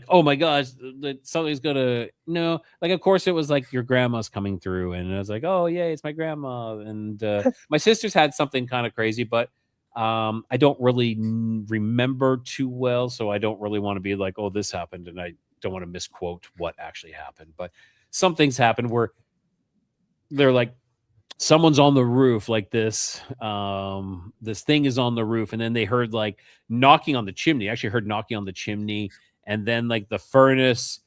oh my gosh, that something's gonna no. Like of course it was like your grandma's coming through, and I was like, oh yay, it's my grandma. And my sisters had something kind of crazy, but I don't really remember too well, so I don't really want to be like, oh, this happened, and I don't want to misquote what actually happened. But some things happened where they're like, someone's on the roof like this. This thing is on the roof, and then they heard like knocking on the chimney. I actually heard knocking on the chimney, and then like the furnace,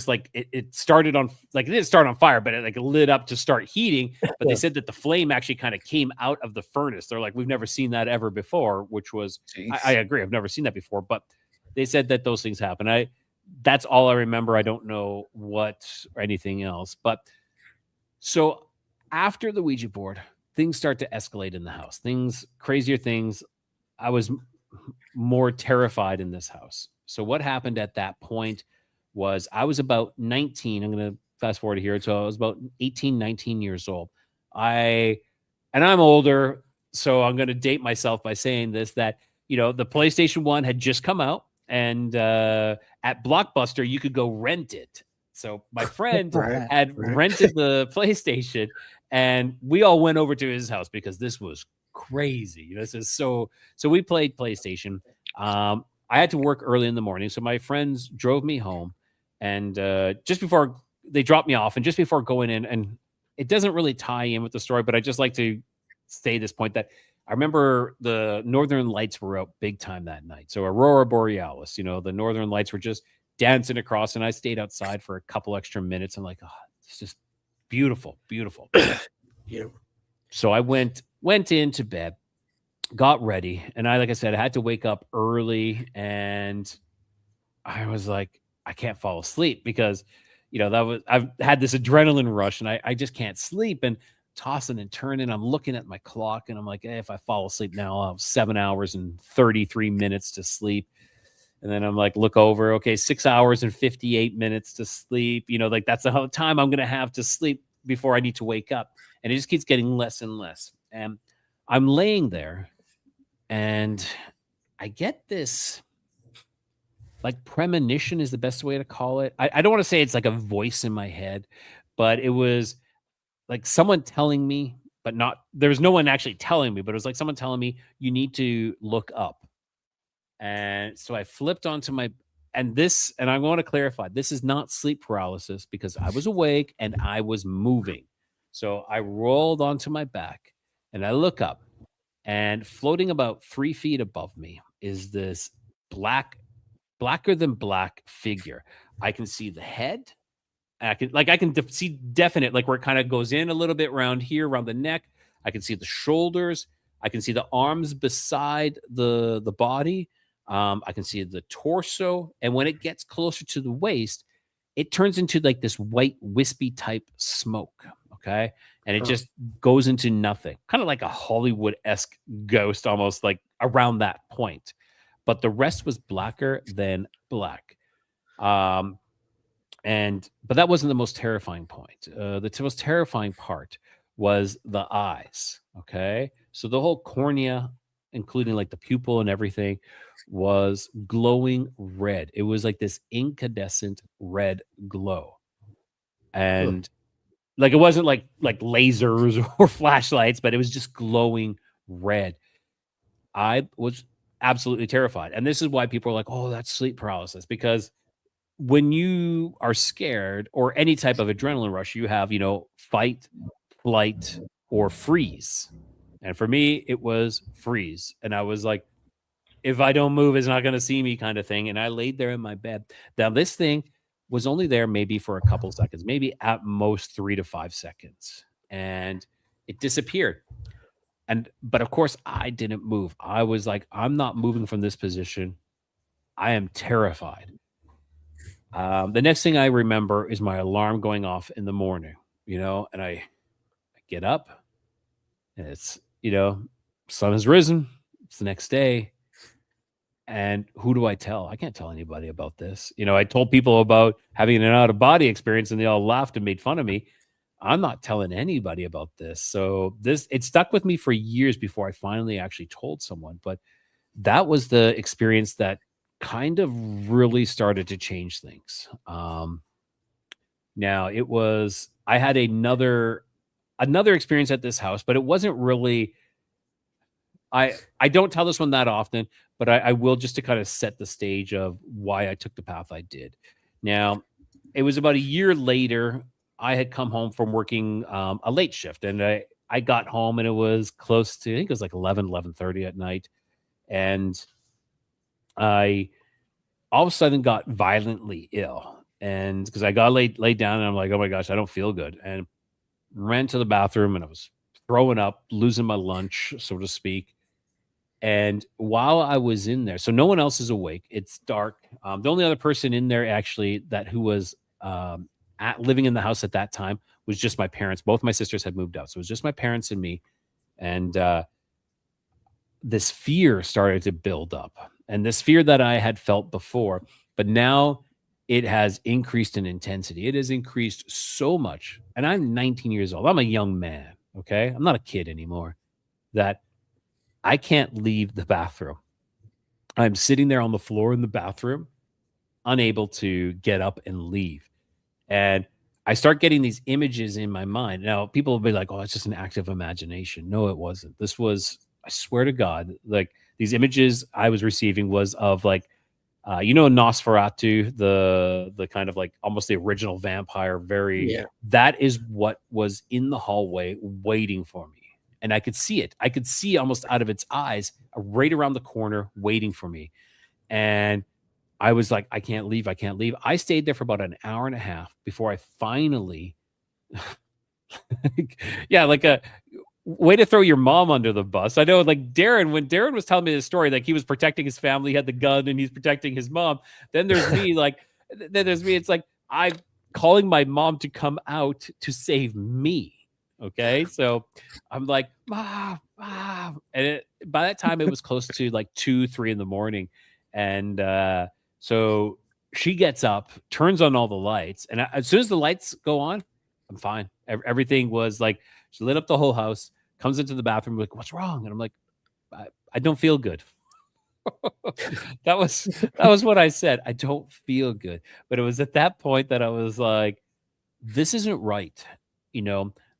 like it started on like it didn't start on fire, but it like lit up to start heating. But they said that the flame actually kind of came out of the furnace. They're like, we've never seen that ever before, which was I agree, I've never seen that before, but they said that those things happen. That's all I remember. I don't know what or anything else, but. So after the Ouija board, things start to escalate in the house. Crazier things. I was more terrified in this house. So what happened at that point was I was about 19. I'm going to fast forward here. So I was about 18, 19 years old. And I'm older, so I'm going to date myself by saying this, that, the PlayStation 1 had just come out, and at Blockbuster, you could go rent it. So my friend had rented the PlayStation, and we all went over to his house because this was crazy. This is so we played PlayStation. I had to work early in the morning, so my friends drove me home, and just before they dropped me off, and just before going in, and it doesn't really tie in with the story, but I just like to say this point that I remember the Northern Lights were out big time that night. So Aurora Borealis, the Northern Lights were just dancing across, and I stayed outside for a couple extra minutes. I'm like, oh, it's just beautiful, beautiful. Yeah. So I went into bed, got ready, and like I said, I had to wake up early, and I was like, I can't fall asleep because, I've had this adrenaline rush, and I just can't sleep, and tossing and turning. I'm looking at my clock, and I'm like, hey, if I fall asleep now, I'll have 7 hours and 33 minutes to sleep. And then I'm like, look over, okay, 6 hours and 58 minutes to sleep. Like that's the whole time I'm going to have to sleep before I need to wake up. And it just keeps getting less and less. And I'm laying there, and I get this like premonition is the best way to call it. I don't want to say it's like a voice in my head, but it was like someone telling me, but there's no one actually telling me, but it was like someone telling me, you need to look up. And so I flipped onto and I want to clarify, this is not sleep paralysis because I was awake and I was moving. So I rolled onto my back, and I look up, and floating about 3 feet above me is this blacker than black figure. I can see the head. I can see definite, like where it kind of goes in a little bit around here, around the neck. I can see the shoulders. I can see the arms beside the body. I can see the torso. And when it gets closer to the waist, it turns into like this white wispy type smoke. Okay. And it just goes into nothing, kind of like a Hollywood-esque ghost, almost like around that point. But the rest was blacker than black. But that wasn't the most terrifying point. The most terrifying part was the eyes. Okay. So the whole cornea, including like the pupil and everything, was glowing red. It was like this incandescent red glow. And like it wasn't like lasers or flashlights, but it was just glowing red. I was absolutely terrified. And this is why people are like, oh, that's sleep paralysis, because when you are scared or any type of adrenaline rush, you have, fight, flight, or freeze. And for me, it was freeze. And I was like, if I don't move, it's not going to see me kind of thing. And I laid there in my bed. Now, this thing was only there maybe for a couple seconds, maybe at most 3 to 5 seconds, and it disappeared. But of course, I didn't move. I was like, I'm not moving from this position. I am terrified. The next thing I remember is my alarm going off in the morning, and I get up, and it's, sun has risen. It's the next day. And who do I tell? I can't tell anybody about this. I told people about having an out of body experience and they all laughed and made fun of me. I'm not telling anybody about this. So it stuck with me for years before I finally actually told someone. But that was the experience that kind of really started to change things. Now I had another experience at this house, but it wasn't really, I don't tell this one that often, but I will, just to kind of set the stage of why I took the path I did. Now, it was about a year later. I had come home from working a late shift, and I got home, and it was close to, I think it was like 11:30 at night. And I all of a sudden got violently ill. And because I got laid down, and I'm like, oh my gosh, I don't feel good. And ran to the bathroom, and I was throwing up, losing my lunch, so to speak. And while I was in there, so no one else is awake. It's dark. The only other person in there actually who was living in the house at that time was just my parents. Both my sisters had moved out. So it was just my parents and me. And this fear started to build up. And this fear that I had felt before, but now it has increased in intensity. It has increased so much. And I'm 19 years old. I'm a young man. Okay. I'm not a kid anymore. That I can't leave the bathroom. I'm sitting there on the floor in the bathroom, unable to get up and leave. And I start getting these images in my mind. Now, people will be like, oh, it's just an active imagination. No, it wasn't. This was, I swear to God, like these images I was receiving was of like, Nosferatu, the kind of like almost the original vampire, that is what was in the hallway waiting for me. And I could see it. I could see almost out of its eyes, right around the corner, waiting for me. And I was like, I can't leave. I can't leave. I stayed there for about an hour and a half before I finally, like a way to throw your mom under the bus. I know, like when Darren was telling me this story, like he was protecting his family, he had the gun, and he's protecting his mom. Then there's me, It's like I'm calling my mom to come out to save me. Okay, so I'm like, Mom. And by that time, it was close to like 2, 3 in the morning. And so she gets up, turns on all the lights. And as soon as the lights go on, I'm fine. Everything was like, she lit up the whole house, comes into the bathroom, like, what's wrong? And I'm like, I don't feel good. That was what I said. I don't feel good. But it was at that point that I was like, this isn't right.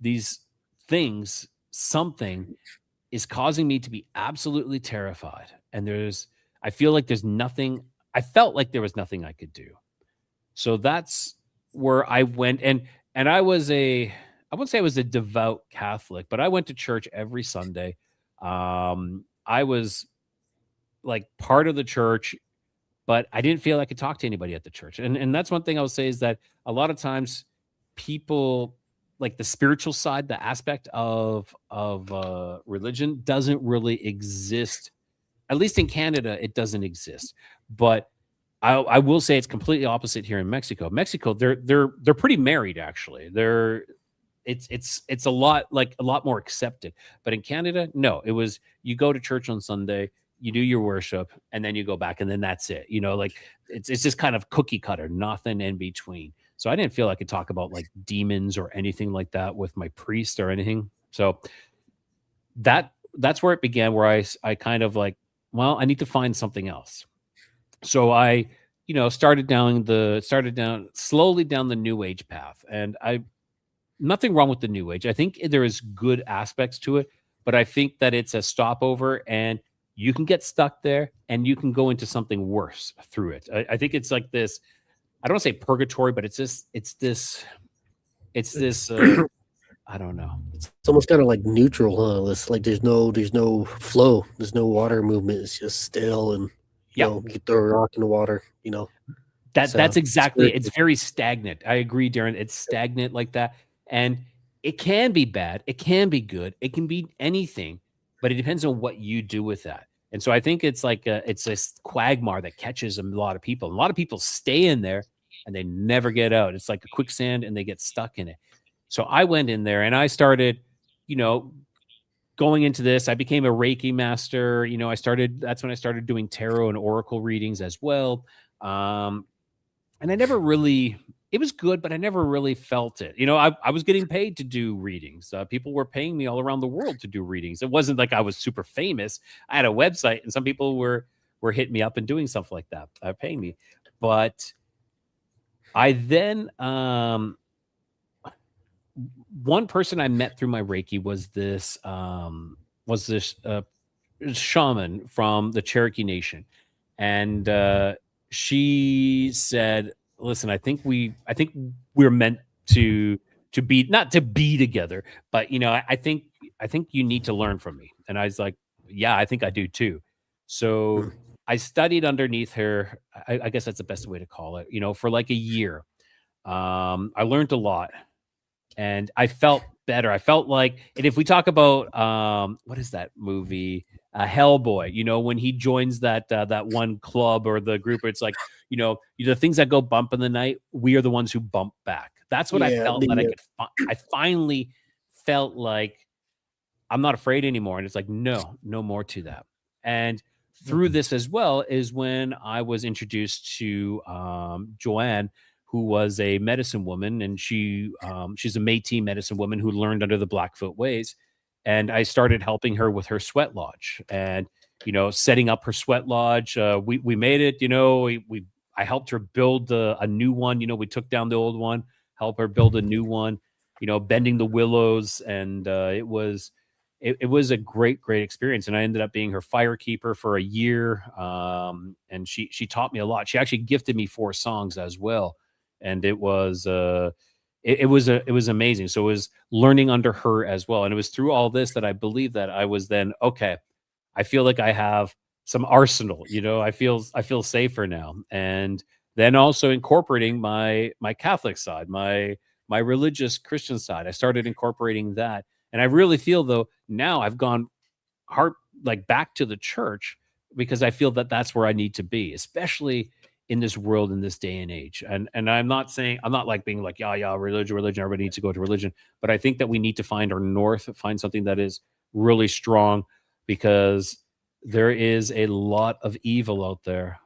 These things, something is causing me to be absolutely terrified. And I feel like there's nothing, I felt like there was nothing I could do. So that's where I went. And I wouldn't say I was a devout Catholic, but I went to church every Sunday. I was like part of the church, but I didn't feel I could talk to anybody at the church. And that's one thing I would say, is that a lot of times people, like the spiritual side, the aspect of religion doesn't really exist. At least in Canada, it doesn't exist. But I will say it's completely opposite here in Mexico. Mexico, they're pretty married, actually. It's a lot more accepted. But in Canada, no. It was, you go to church on Sunday, you do your worship, and then you go back, and then that's it. Like it's just kind of cookie cutter, nothing in between. So I didn't feel I could talk about like demons or anything like that with my priest or anything. So that's where it began, where I kind of like, well, I need to find something else. So I, started slowly down the New Age path. And nothing wrong with the New Age. I think there is good aspects to it, but I think that it's a stopover, and you can get stuck there, and you can go into something worse through it. I think it's like this, I don't want to say purgatory, but it's this, I don't know. It's almost kind of like neutral, huh? It's like there's no flow, there's no water movement. It's just still, and you throw a rock in the water. That's exactly, it's very stagnant. I agree, Darren. It's stagnant like that. And it can be bad, it can be good, it can be anything, but it depends on what you do with that. And so I think it's like it's this quagmire that catches a lot of people. A lot of people stay in there and they never get out. It's like a quicksand and they get stuck in it. So I went in there and I started, you know, going into this. I became a Reiki master. You know, that's when I started doing tarot and oracle readings as well. And I never really, it was good, but I never really felt it. You know, I was getting paid to do readings. People were paying me all around the world to do readings. It wasn't like I was super famous. I had a website and some people were hitting me up and doing stuff like that, paying me. But I then, one person I met through my Reiki was this shaman from the Cherokee Nation. And she said, listen, I think we're meant to be, not to be together, but you know, I think you need to learn from me. And I was like, yeah, I think I do too. So I studied underneath her. I guess that's the best way to call it, you know, for like a year. I learned a lot and I felt better. I felt like, and if we talk about what is that movie, Hellboy, you know, when he joins that one club or the group, it's like, you know, the things that go bump in the night, we are the ones who bump back. That's what I felt that I could. I finally felt like I'm not afraid anymore, and it's like no more to that. And through this as well is when I was introduced to Joanne, who was a medicine woman, and she's a Métis medicine woman who learned under the Blackfoot ways. And I started helping her with her sweat lodge and, you know, setting up her sweat lodge. We made it, you know, I helped her build a new one. You know, we took down the old one, help her build a new one, you know, bending the willows. And it was a great experience. And I ended up being her fire keeper for a year. And she taught me a lot. She actually gifted me 4 songs as well. And it was it was amazing. So it was learning under her as well. And it was through all this that I believe that I was then, okay, I feel like I have some arsenal, you know, I feel safer now. And then also incorporating my Catholic side, my religious Christian side. I started incorporating that. And I really feel though, now I've gone hard, like back to the church, because I feel that that's where I need to be, especially in this world, in this day and age. And I'm not saying, I'm not like being like, yeah, religion, everybody needs to go to religion. But I think that we need to find our north, find something that is really strong, because there is a lot of evil out there.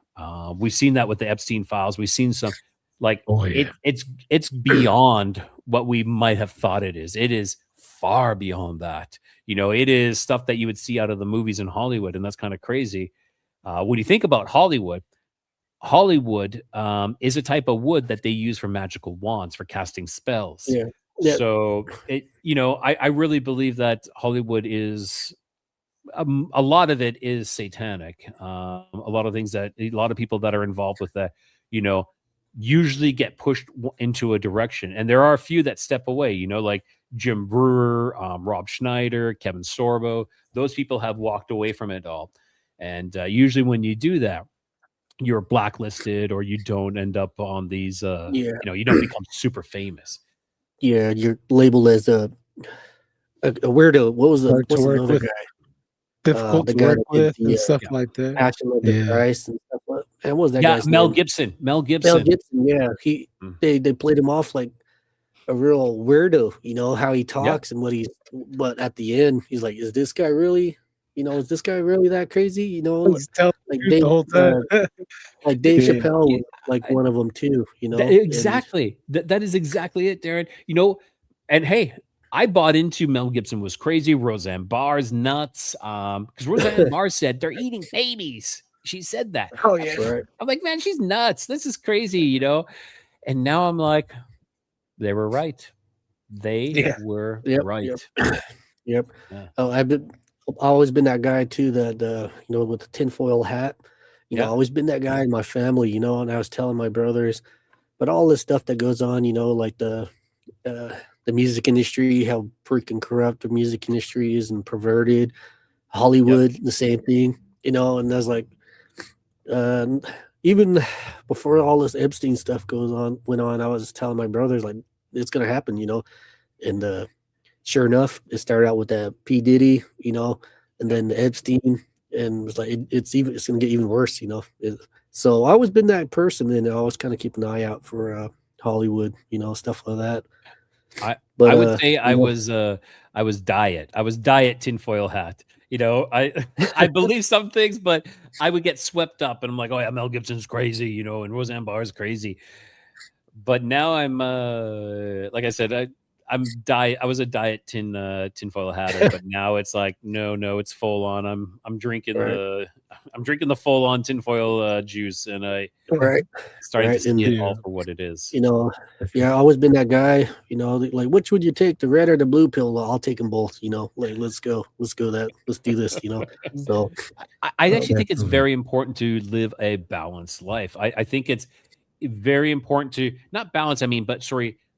We've seen that with the Epstein files. We've seen some, like, it's beyond what we might have thought it is. It is far beyond that. You know, it is stuff that you would see out of the movies in Hollywood. And that's kind of crazy. When you think about Hollywood is a type of wood that they use for magical wands, for casting spells. Yeah. So it, you know, I really believe that Hollywood is a lot of it is satanic. A lot of things that a lot of people that are involved with that, you know, usually get pushed into a direction. And there are a few that step away, you know, like Jim Brewer, Rob Schneider, Kevin Sorbo. Those people have walked away from it all. And usually when you do that, you're blacklisted, or you don't end up on these, you know, you don't become super famous. Yeah, you're labeled as a weirdo. What's another guy? Difficult to work with and stuff like that. Passion of the Christ and stuff like that. And what was that guy's Mel name? Gibson. Mel Gibson, yeah. They played him off like a real weirdo, you know, how he talks and but at the end, he's like, is this guy really, you know, is this guy really that crazy? You know, like Dave, the whole time. Like Dave Chappelle, like one of them too, you know. Exactly. That is exactly it, Darren. You know, and hey, I bought into Mel Gibson was crazy. Roseanne Barr's nuts. Because Roseanne Barr said they're eating babies. She said that. Oh yeah. Right. I'm like, man, she's nuts. This is crazy, you know. And now I'm like, they were right. They were right. Yep. Yeah. Oh, I've always been that guy too, that you know, with the tinfoil hat. You know, always been that guy in my family, you know, and I was telling my brothers, but all this stuff that goes on, you know, like the music industry, how freaking corrupt the music industry is and perverted. Hollywood, the same thing, you know, and I was like, you even before all this Epstein stuff went on, I was telling my brothers like it's gonna happen, and sure enough, it started out with that P Diddy, and then Epstein, and it was like it's gonna get even worse, So I always been that person, and I always kind of keep an eye out for Hollywood, stuff like that. I would say I was diet. I was diet tinfoil hat. I believe some things, but I would get swept up, and I'm like, oh yeah, Mel Gibson's crazy, and Roseanne Barr is crazy. But now I'm like I said, I was a diet tinfoil hatter, but now it's like no, it's full on. I'm drinking the full on tinfoil juice, and I starting to see it all for what it is. I've always been that guy. Like which would you take, the red or the blue pill? I'll take them both. Like let's do this. So I actually think it's very important to live a balanced life. I think it's very important to not balance,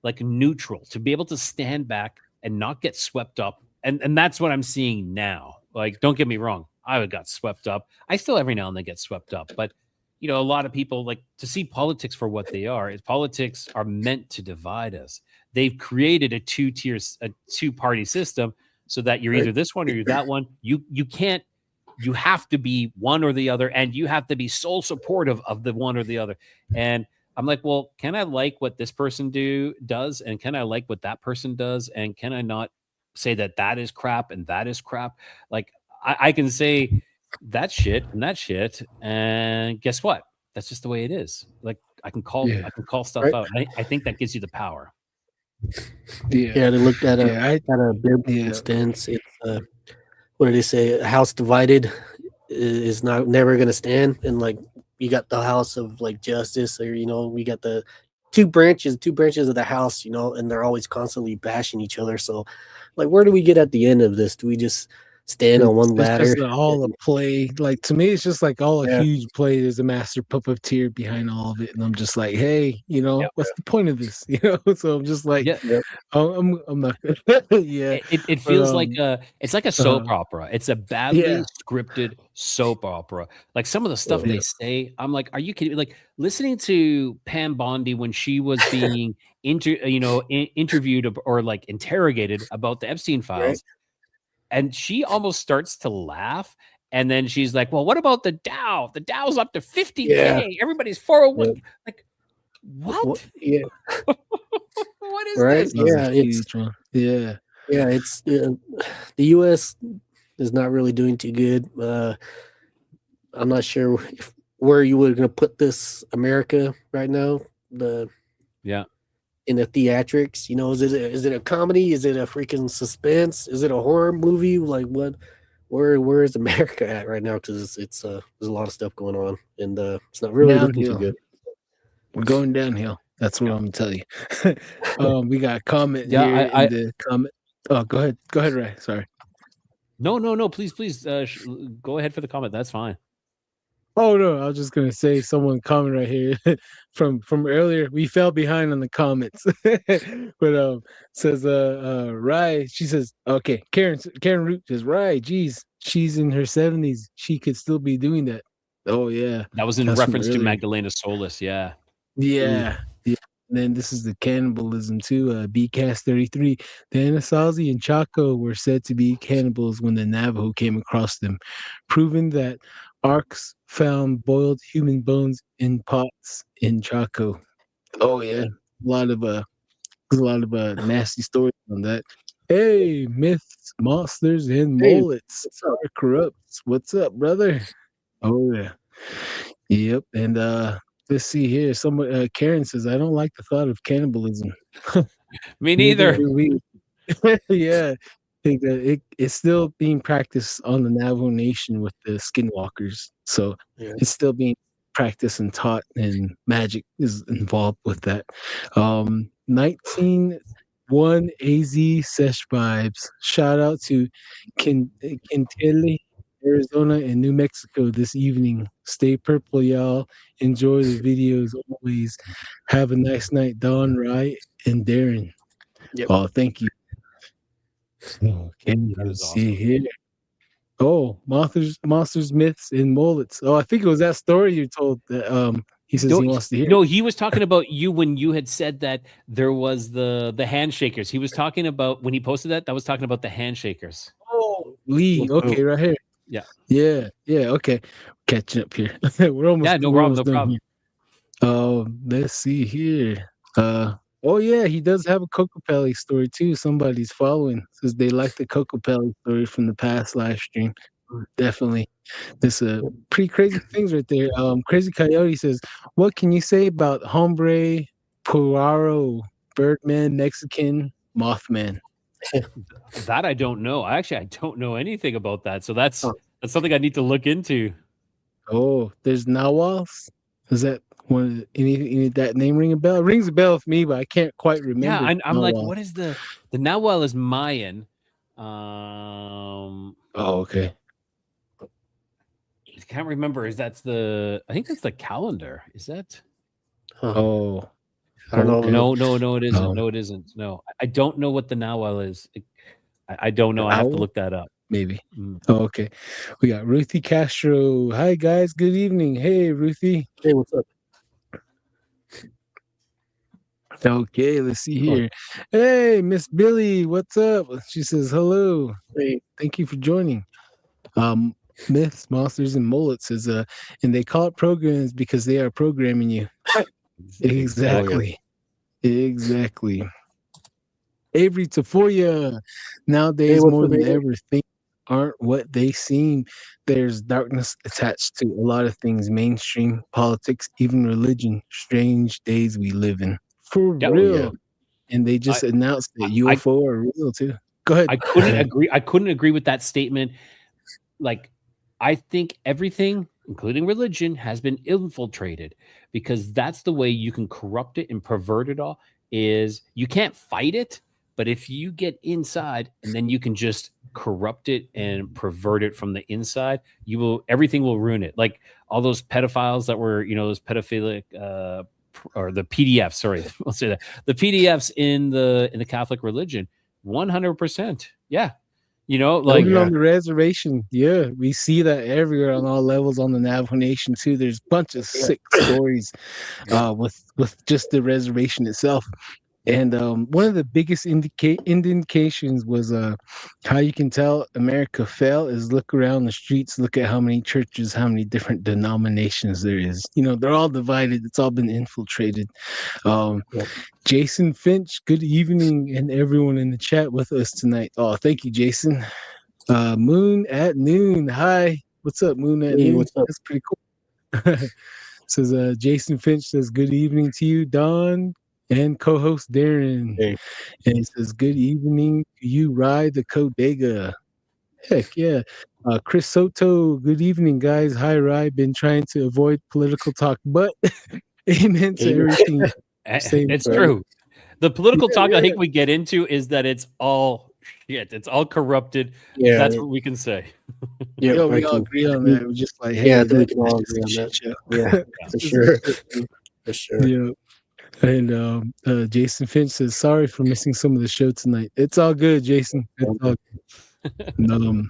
like neutral, to be able to stand back and not get swept up. And that's what I'm seeing now. Like, don't get me wrong, I got swept up. I still every now and then get swept up, but a lot of people like to see politics for what they are. Politics are meant to divide us. They've created a two-party system so that you're either this one or you're that one. You can't. You have to be one or the other, and you have to be sole supportive of the one or the other. And I'm like, well, can I like what this person does, and can I like what that person does, and can I not say that is crap and that is crap? Like I can say that shit and that shit, and guess what? That's just the way it is. Like I can call stuff out. I think that gives you the power. Yeah, they looked at a biblical stance. It's what do they say? A house divided is never going to stand. And like you got the house of like justice, or we got the two branches of the house, and they're always constantly bashing each other. So like where do we get at the end of this? Do we just stand on one ladder? It's just all a play. Like to me, it's just like all a huge play. There's a master puppeteer behind all of it, and I'm just like, hey, what's the point of this? So I'm just like, I'm not. It feels like it's like a soap opera. It's a badly scripted soap opera. Like some of the stuff they say, I'm like, are you kidding? Like listening to Pam Bondi when she was being interviewed or like interrogated about the Epstein files. And she almost starts to laugh. And then she's like, well, what about the Dow? The Dow's up to 50K. Everybody's 401. Yeah. Like, what? Yeah. What is this? Yeah. It's the U.S. is not really doing too good. I'm not sure where you were going to put this America right now. In the theatrics, is it a comedy? Is it a freaking suspense? Is it a horror movie? Like what? Where is America at right now? Because it's there's a lot of stuff going on, and it's not really looking too good. We're going downhill. That's what I'm gonna tell you. We got a comment here in the comment. Oh, go ahead, Ray. Sorry. No. Please, go ahead for the comment. That's fine. Oh no, I was just gonna say someone comment right here from earlier. We fell behind on the comments, but says Rye. She says okay. Karen Root says Rye. Geez, she's in her 70s. She could still be doing that. Oh yeah, that was in reference to Magdalena Solis. Yeah. And then this is the cannibalism too. BCast 33. The Anasazi and Chaco were said to be cannibals when the Navajo came across them, proving that Arcs found boiled human bones in pots in Chaco. Oh yeah, a lot of nasty stories on that. Hey, myths, monsters, and mullets are corrupt. What's up, brother? Oh yeah, yep. And let's see here. Someone Karen says, "I don't like the thought of cannibalism." Me neither. Yeah. I think that it's still being practiced on the Navajo Nation with the skinwalkers. So it's still being practiced and taught, and magic is involved with that. 1901 AZ Sesh Vibes. Shout out to Quintele, Arizona, and New Mexico this evening. Stay purple, y'all. Enjoy the videos always. Have a nice night, Don, Rye, and Darren. Oh, thank you. Okay, let's see here. Oh, monsters, myths, and mullets. Oh, I think it was that story you told that he says he wants to hear. No, he was talking about you when you had said that there was the handshakers. He was talking about when he posted that was talking about the handshakers. Oh, Lee. Okay, right here. Yeah. Okay. Catching up here. we're almost no we're problem, almost no done problem. here. Let's see here. Oh yeah, he does have a Cocopelli story too. Somebody's following says they like the Cocopelli story from the past live stream. Definitely. There's pretty crazy things right there. Crazy Coyote says, what can you say about hombre, puaro, birdman, Mexican, mothman? That I don't know. I don't know anything about that. So that's something I need to look into. Oh, there's Nawals. Is that one? Any that name ring a bell? It rings a bell with me, but I can't quite remember. Yeah, I'm like, what is the Nahual is Mayan? Oh, okay. I can't remember. I think that's the calendar. Is that? Oh, I don't know. No, it isn't. No, it isn't. No, I don't know what the Nahual is. I don't know. I have to look that up. Maybe. Oh, okay. We got Ruthie Castro. Hi guys. Good evening. Hey, Ruthie. Hey, what's up? Okay, let's see here. Hey, Miss Billy, what's up? She says hello. Hey. Thank you for joining. Myths, monsters, and mullets is and they call it programs because they are programming you. Exactly. Exactly. Avery Tafoya. Nowadays, more than ever, things aren't what they seem. There's darkness attached to a lot of things: mainstream, politics, even religion. Strange days we live in. For real. And they just announced that UFO are real too. Go ahead. I couldn't agree with that statement. Like, I think everything, including religion, has been infiltrated because that's the way you can corrupt it and pervert it all. Is you can't fight it, but if you get inside and then you can just corrupt it and pervert it from the inside, everything will ruin it. Like all those pedophiles that were, those pedophilic or the PDFs, sorry, I'll say that. The PDFs in the Catholic religion, 100%. Yeah. Like on the reservation. Yeah, we see that everywhere on all levels on the Navajo Nation too. There's a bunch of sick stories with just the reservation itself. And one of the biggest indications was how you can tell America fell is look around the streets, look at how many churches, how many different denominations there is. They're all divided. It's all been infiltrated. Jason Finch, good evening, and everyone in the chat with us tonight. Oh, thank you, Jason. Moon at Noon. Hi. What's up, Moon at Noon? What's up? That's pretty cool. Says Jason Finch says, good evening to you, Don, and co-host Darren. Hey. And he says, good evening to you, Rye the Codega. Heck yeah. Chris Soto, good evening, guys. Hi, Rye. Been trying to avoid political talk, but amen to everything. It's true. The political talk I think we get into is that it's all shit. It's all corrupted. Yeah, that's what we can say. Yeah, we all agree on that. We're just like, hey, we can all agree on that. Show. Yeah, for sure. For sure. Yeah. And Jason Finch says, sorry for missing some of the show tonight. It's all good, Jason. It's all good.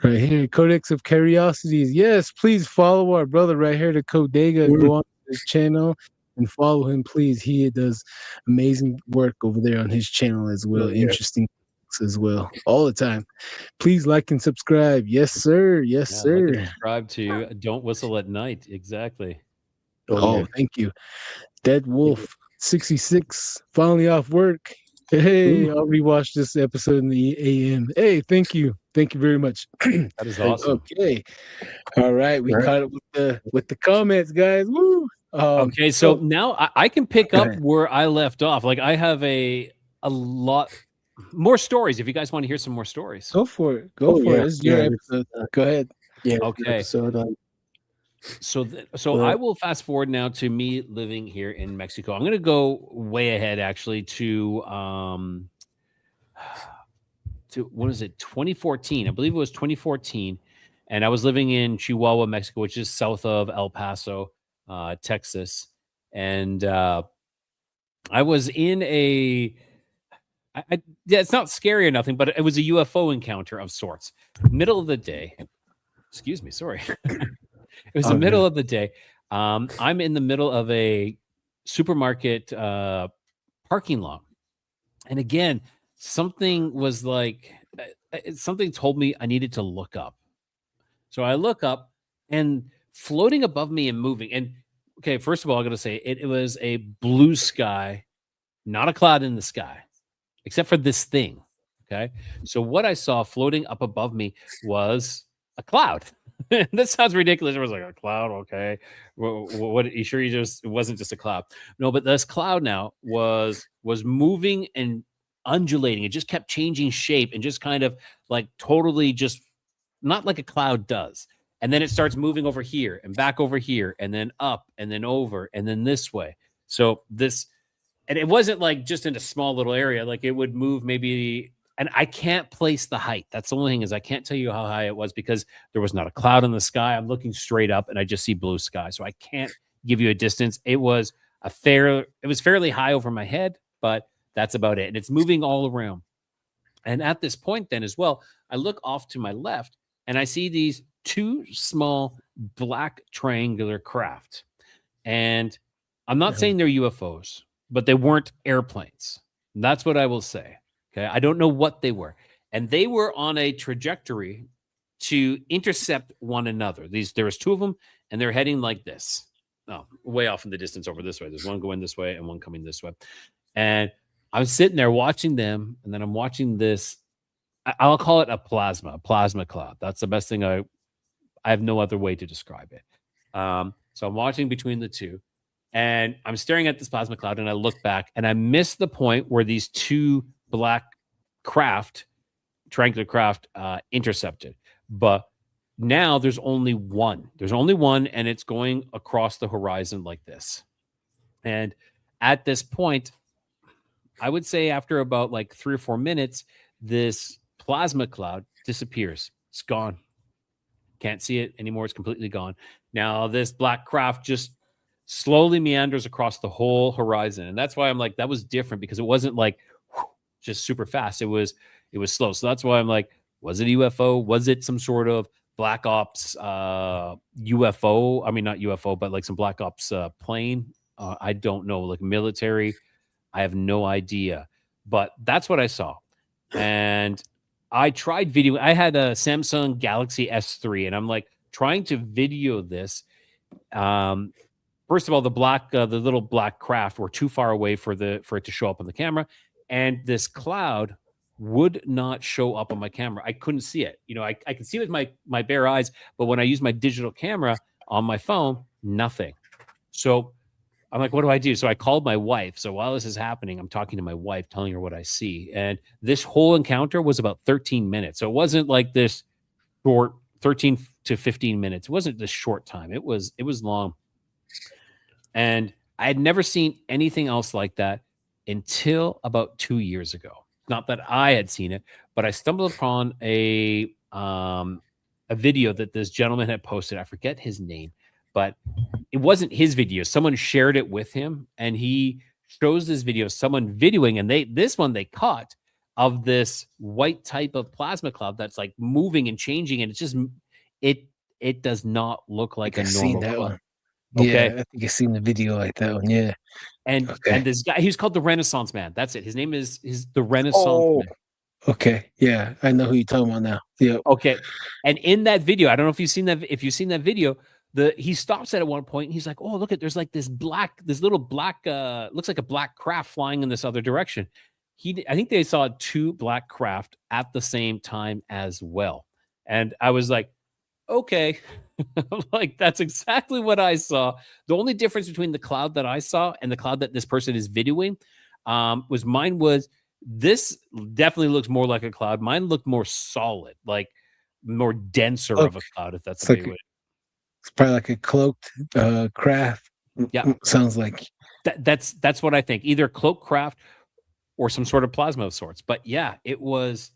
Right here, Codex of Curiosities. Yes, please follow our brother right here, the Codega. Go on his channel and follow him, please. He does amazing work over there on his channel as well. Interesting as well, all the time. Please like and subscribe. Yes, sir. Yes, sir. Like and subscribe to Don't Whistle at Night. Exactly. Thank you. Dead Wolf 66, finally off work. Hey, I'll rewatch this episode in the AM. Hey, thank you very much. That is awesome. Okay, all right, we caught it with the comments, guys. Woo! Okay, so now I can pick up where I left off. Like I have a lot more stories. If you guys want to hear some more stories, go for it. Go for it. It's your episode. Go ahead. Yeah. Okay. Episode, So I will fast forward now to me living here in Mexico. I'm going to go way ahead actually to what is it? 2014. I believe it was 2014. And I was living in Chihuahua, Mexico, which is south of El Paso, Texas. And I was in yeah, it's not scary or nothing, but it was a UFO encounter of sorts. Middle of the day. Excuse me, sorry. It was the middle of the day. I'm in the middle of a supermarket parking lot. And again, something was like, something told me I needed to look up. So I look up, and floating above me and moving. And okay, first of all, I'm going to say it was a blue sky, not a cloud in the sky, except for this thing. Okay. So what I saw floating up above me was a cloud. This sounds ridiculous. It was like a cloud. Okay. What you sure it wasn't just a cloud? No, but this cloud now was moving and undulating. It just kept changing shape and just kind of like totally just not like a cloud does. And then it starts moving over here and back over here and then up and then over and then this way. So this, and it wasn't like just in a small little area. Like it would move maybe, and I can't place the height. That's the only thing, is I can't tell you how high it was because there was not a cloud in the sky. I'm looking straight up and I just see blue sky. So I can't give you a distance. It was fairly high over my head, but that's about it. And it's moving all around. And at this point then as well, I look off to my left and I see these two small black triangular craft. And I'm not saying they're UFOs, but they weren't airplanes. That's what I will say. Okay. I don't know what they were. And they were on a trajectory to intercept one another. There was two of them, and they're heading like this. Oh, way off in the distance over this way. There's one going this way and one coming this way. And I'm sitting there watching them, and then I'm watching this. I'll call it a plasma cloud. That's the best thing. I have no other way to describe it. So I'm watching between the two, and I'm staring at this plasma cloud, and I look back, and I miss the point where these two black triangular craft intercepted. But now there's only one. And it's going across the horizon like this. And at this point, I would say after about like 3 or 4 minutes, this plasma cloud disappears. It's gone. Can't see it anymore. It's completely gone. Now this black craft just slowly meanders across the whole horizon. And that's why I'm like, that was different, because it wasn't like just super fast. It was slow. So that's why I'm like, was it a UFO? Was it some sort of black ops UFO? I mean, not UFO, but like some black ops plane. I don't know, like military. I have no idea, but that's what I saw. And I tried video. I had a Samsung Galaxy S3, and I'm like trying to video this. First of all, the little black craft were too far away for it to show up on the camera, and this cloud would not show up on my camera. I couldn't see it. You know, I could see it with my bare eyes, but when I use my digital camera on my phone, nothing. So I'm like, what do I do? So I called my wife. So while this is happening, I'm talking to my wife, telling her what I see. And this whole encounter was about 13 minutes. So it wasn't like this short 13 to 15 minutes. It wasn't this short time. It was long. And I had never seen anything else like that until about 2 years ago. Not that I had seen it, but I stumbled upon a video that this gentleman had posted. I forget his name, but it wasn't his video. Someone shared it with him, and he shows this video, someone videoing, and they caught of this white type of plasma cloud that's like moving and changing, and it's just it does not look like a normal cloud. One. Okay. Yeah, I think I've seen the video like that one. Yeah. And this guy, he's called the Renaissance Man. That's it. His name is the Renaissance Man. Okay. Yeah, I know who you're talking about now. Yeah. Okay. And in that video, I don't know if you've seen that. If you've seen that video, he stops at one point and he's like, "Oh, look at there's like this little black, looks like a black craft flying in this other direction." I think they saw 2 black craft at the same time as well. And I was like, okay, like that's exactly what I saw. The only difference between the cloud that I saw and the cloud that this person is videoing was this definitely looks more like a cloud. Mine looked more solid, like more denser of a cloud, if that's the way. It's probably like a cloaked craft. Yeah, sounds like that's what I think. Either cloaked craft or some sort of plasma of sorts. But yeah, it was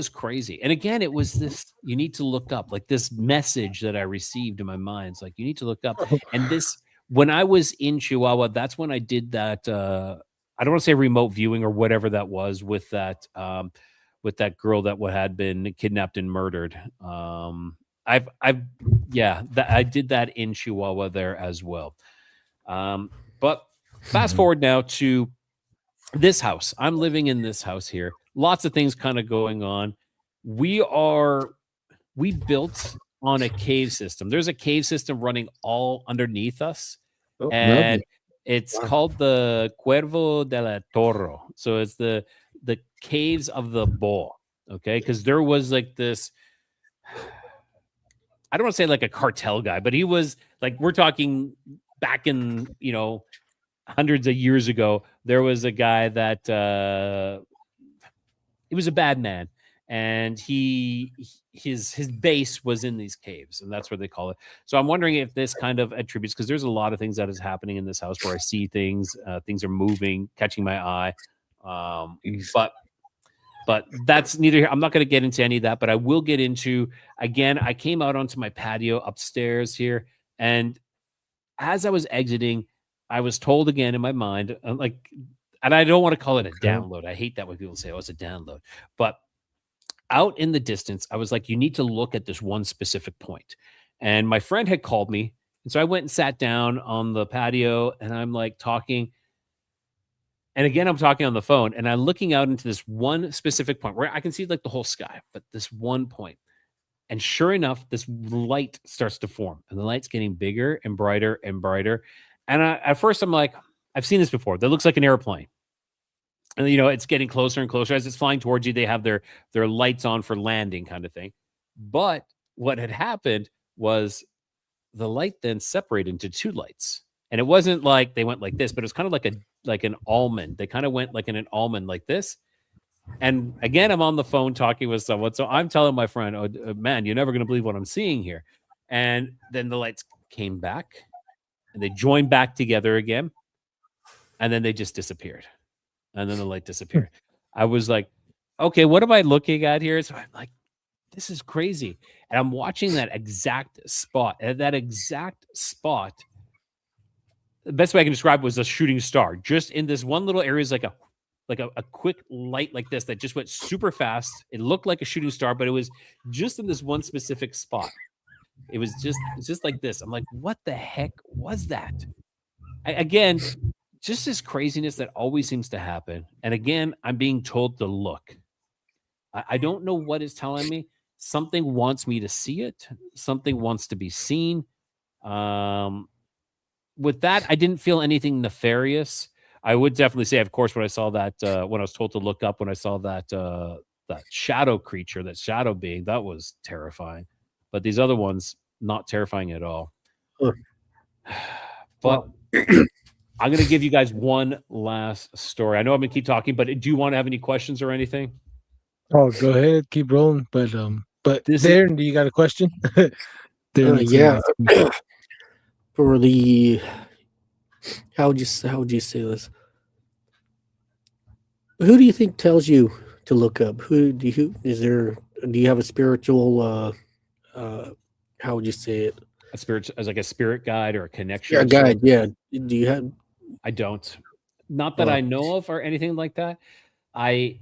crazy. And again, it was this, you need to look up, like this message that I received in my mind. It's like, you need to look up. And this, when I was in Chihuahua, that's when I did that I don't want to say remote viewing or whatever that was with that girl that had been kidnapped and murdered. I did that in Chihuahua there as well. But fast forward now to this house. I'm living in this house here. Lots of things kind of going on. We built on a cave system. There's a cave system running all underneath us. Oh, and lovely. it's called the Cuervo de la Toro. So it's the caves of the bull. Okay. Because there was like this, I don't want to say like a cartel guy, but he was like, we're talking back in, hundreds of years ago, there was a guy that he was a bad man, and his base was in these caves, and that's what they call it. So I'm wondering if this kind of attributes, because there's a lot of things that is happening in this house where I see things, things are moving, catching my eye. But that's neither here. I'm not going to get into any of that, but I will get into, again, I came out onto my patio upstairs here, and as I was exiting, I was told again in my mind, and I don't want to call it a download. I hate that when people say, oh, it's a download. But out in the distance, I was like, you need to look at this one specific point. And my friend had called me. And so I went and sat down on the patio, and I'm like talking. And again, I'm talking on the phone, and I'm looking out into this one specific point where I can see like the whole sky, but this one point. And sure enough, this light starts to form, and the light's getting bigger and brighter and brighter. And at first I'm like, I've seen this before. That looks like an airplane. And it's getting closer and closer as it's flying towards you. They have their lights on for landing kind of thing. But what had happened was the light then separated into two lights. And it wasn't like they went like this, but it was kind of like an almond. They kind of went like in an almond like this. And again, I'm on the phone talking with someone. So I'm telling my friend, oh, man, you're never going to believe what I'm seeing here. And then the lights came back, and they joined back together again. And then they just disappeared. And then the light disappeared. I was like, okay, what am I looking at here? So I'm like, this is crazy. And I'm watching that exact spot. At that exact spot, the best way I can describe it was a shooting star. Just in this one little area is like a quick light like this that just went super fast. It looked like a shooting star, but it was just in this one specific spot. It's just like this. I'm like, what the heck was that? Again, just this craziness that always seems to happen. And again, I'm being told to look. I don't know what it's telling me. Something wants me to see it. Something wants to be seen. With that, I didn't feel anything nefarious. I would definitely say, of course, when I saw that, when I was told to look up, when I saw that shadow creature, that shadow being, that was terrifying. But these other ones, not terrifying at all. But I'm going to give you guys one last story. I know I'm going to keep talking, but do you want to have any questions or anything? Oh, go ahead, keep rolling. But Darren, do you got a question? Yeah. For the how would you say this? Who do you think tells you to look up? Do you have a spiritual how would you say it? A spirit, as like a spirit guide or a connection? Yeah, guide. Yeah. Do you have? I don't. Not that I know of or anything like that. It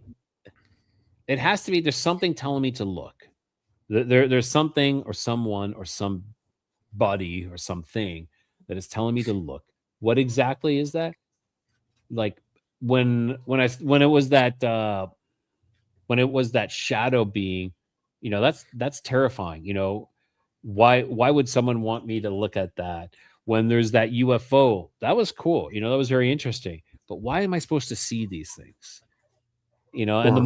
has to be, there's something telling me to look. There's something or someone or somebody or something that is telling me to look. What exactly is that? Like when it was that shadow being, that's terrifying. Why would someone want me to look at that? When there's that UFO, that was cool. That was very interesting. But why am I supposed to see these things? And the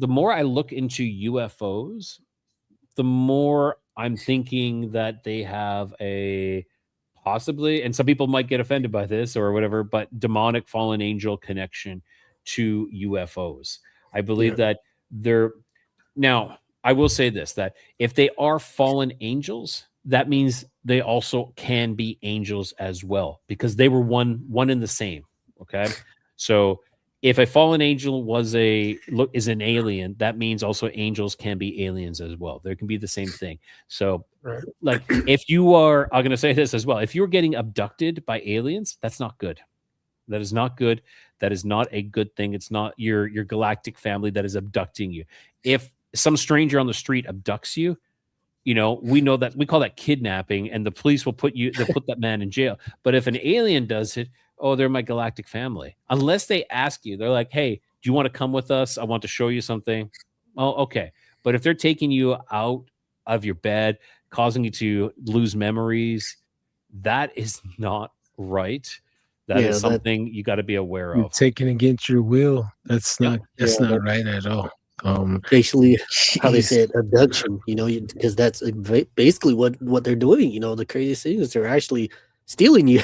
more I look into UFOs, the more I'm thinking that they have a possibly, and some people might get offended by this or whatever, but demonic fallen angel connection to UFOs. I believe that now I will say this, that if they are fallen angels, that means they also can be angels as well, because they were one in the same. Okay. So if a fallen angel is an alien, that means also angels can be aliens as well. There can be the same thing. So like if you are, I'm going to say this as well. If you're getting abducted by aliens, that's not good. That is not good. That is not a good thing. It's not your galactic family that is abducting you. If some stranger on the street abducts you, we know that we call that kidnapping, and the police they'll put that man in jail. But if an alien does it, oh, they're my galactic family. Unless they ask you, they're like, hey, do you want to come with us? I want to show you something. Oh, okay. But if they're taking you out of your bed, causing you to lose memories, that is not right. That is something you got to be aware of. Taken against your will. That's not right at all. Basically, how they say it, abduction. Because that's basically what they're doing. The craziest thing is they're actually stealing you,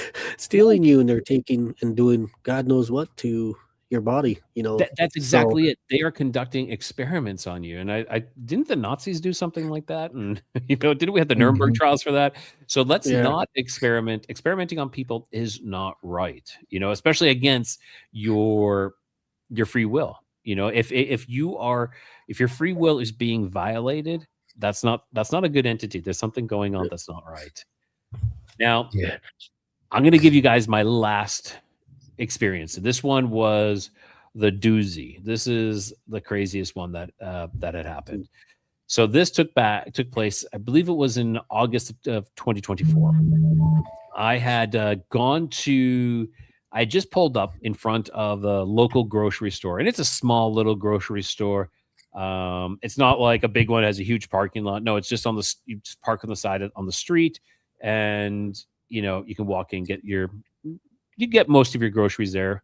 and they're taking and doing God knows what to your body. That's exactly it. They are conducting experiments on you, and I didn't the Nazis do something like that? And didn't we have the Nuremberg trials for that? So let's not experiment. Experimenting on people is not right. Especially against your free will. If your free will is being violated, that's not a good entity. There's something going on that's not right. Now, I'm going to give you guys my last experience. This one was the doozy. This is the craziest one that had happened. So this took place, I believe it was in August of 2024. I had I just pulled up in front of the local grocery store, and it's a small little grocery store. It's not like a big one that has a huge parking lot. No, it's just you just park on the side on the street, and you can walk in, you get most of your groceries there.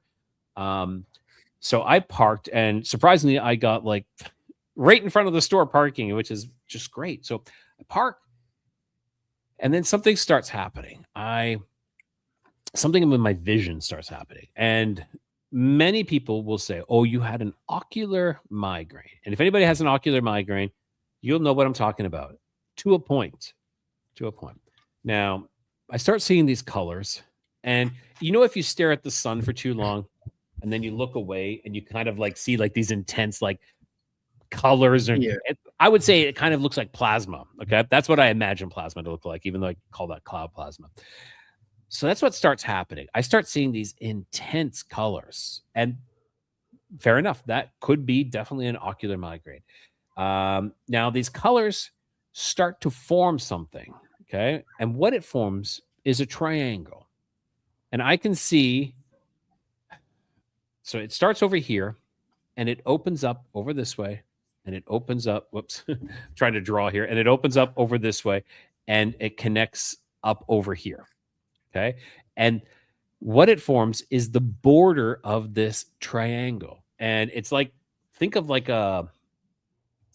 So I parked, and surprisingly, I got like right in front of the store parking, which is just great. So I park, and then something starts happening. Something with my vision starts happening. And many people will say, oh, you had an ocular migraine. And if anybody has an ocular migraine, you'll know what I'm talking about to a point. Now, I start seeing these colors. And if you stare at the sun for too long and then you look away and you kind of like see like these intense like colors, I would say it kind of looks like plasma. Okay. That's what I imagine plasma to look like, even though I call that cloud plasma. So that's what starts happening. I start seeing these intense colors, and fair enough, that could be definitely an ocular migraine. Now these colors start to form something. Okay. And what it forms is a triangle. And I can see, so it starts over here and it opens up over this way, and it opens up, trying to draw here, and it opens up over this way, and it connects up over here. Okay. And what it forms is the border of this triangle. And it's like, think of like the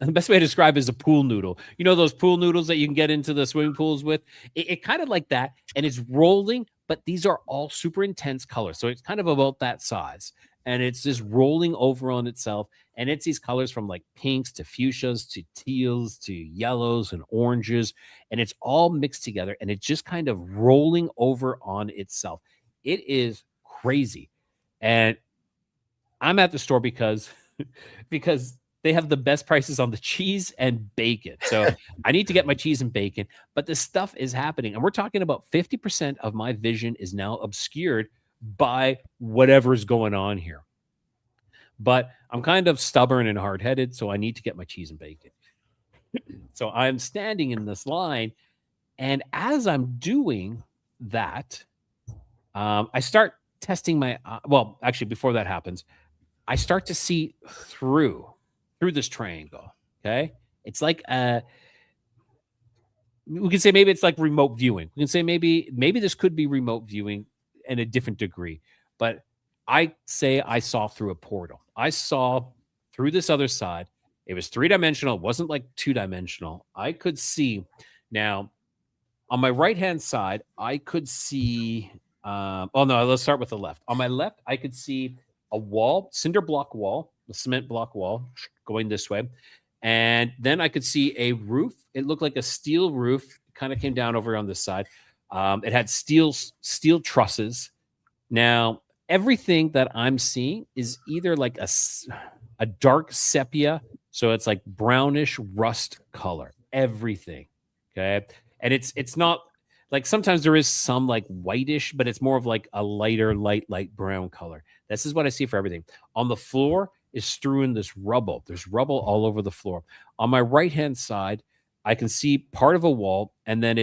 best way to describe it is a pool noodle. Those pool noodles that you can get into the swimming pools with? It kind of like that. And it's rolling, but these are all super intense colors. So it's kind of about that size. And it's just rolling over on itself. And it's these colors from like pinks to fuchsias to teals to yellows and oranges. And it's all mixed together. And it's just kind of rolling over on itself. It is crazy. And I'm at the store because they have the best prices on the cheese and bacon. So I need to get my cheese and bacon. But this stuff is happening. And we're talking about 50% of my vision is now obscured by whatever's going on here. But I'm kind of stubborn and hard-headed, so I need to get my cheese and bacon. So I'm standing in this line, and as I'm doing that, I start testing my well, actually, before that happens, I start to see through this triangle. Okay, it's like we can say maybe it's like remote viewing. We can say maybe this could be remote viewing in a different degree, but I say I saw through a portal. I saw through this other side. It was 3-dimensional. It wasn't like 2-dimensional. I could see now on my right-hand side, I could see, oh no, let's start with the left. On my left, I could see a wall, cinder block wall, a cement block wall going this way. And then I could see a roof. It looked like a steel roof, kind of came down over on this side. It had steel trusses. Now, everything that I'm seeing is either like a dark sepia, so it's like brownish rust color. Everything, okay? And it's not like sometimes there is some like whitish, but it's more of like a lighter, light brown color. This is what I see for everything. On the floor is strewn this rubble. There's rubble all over the floor. On my right-hand side, I can see part of a wall, and then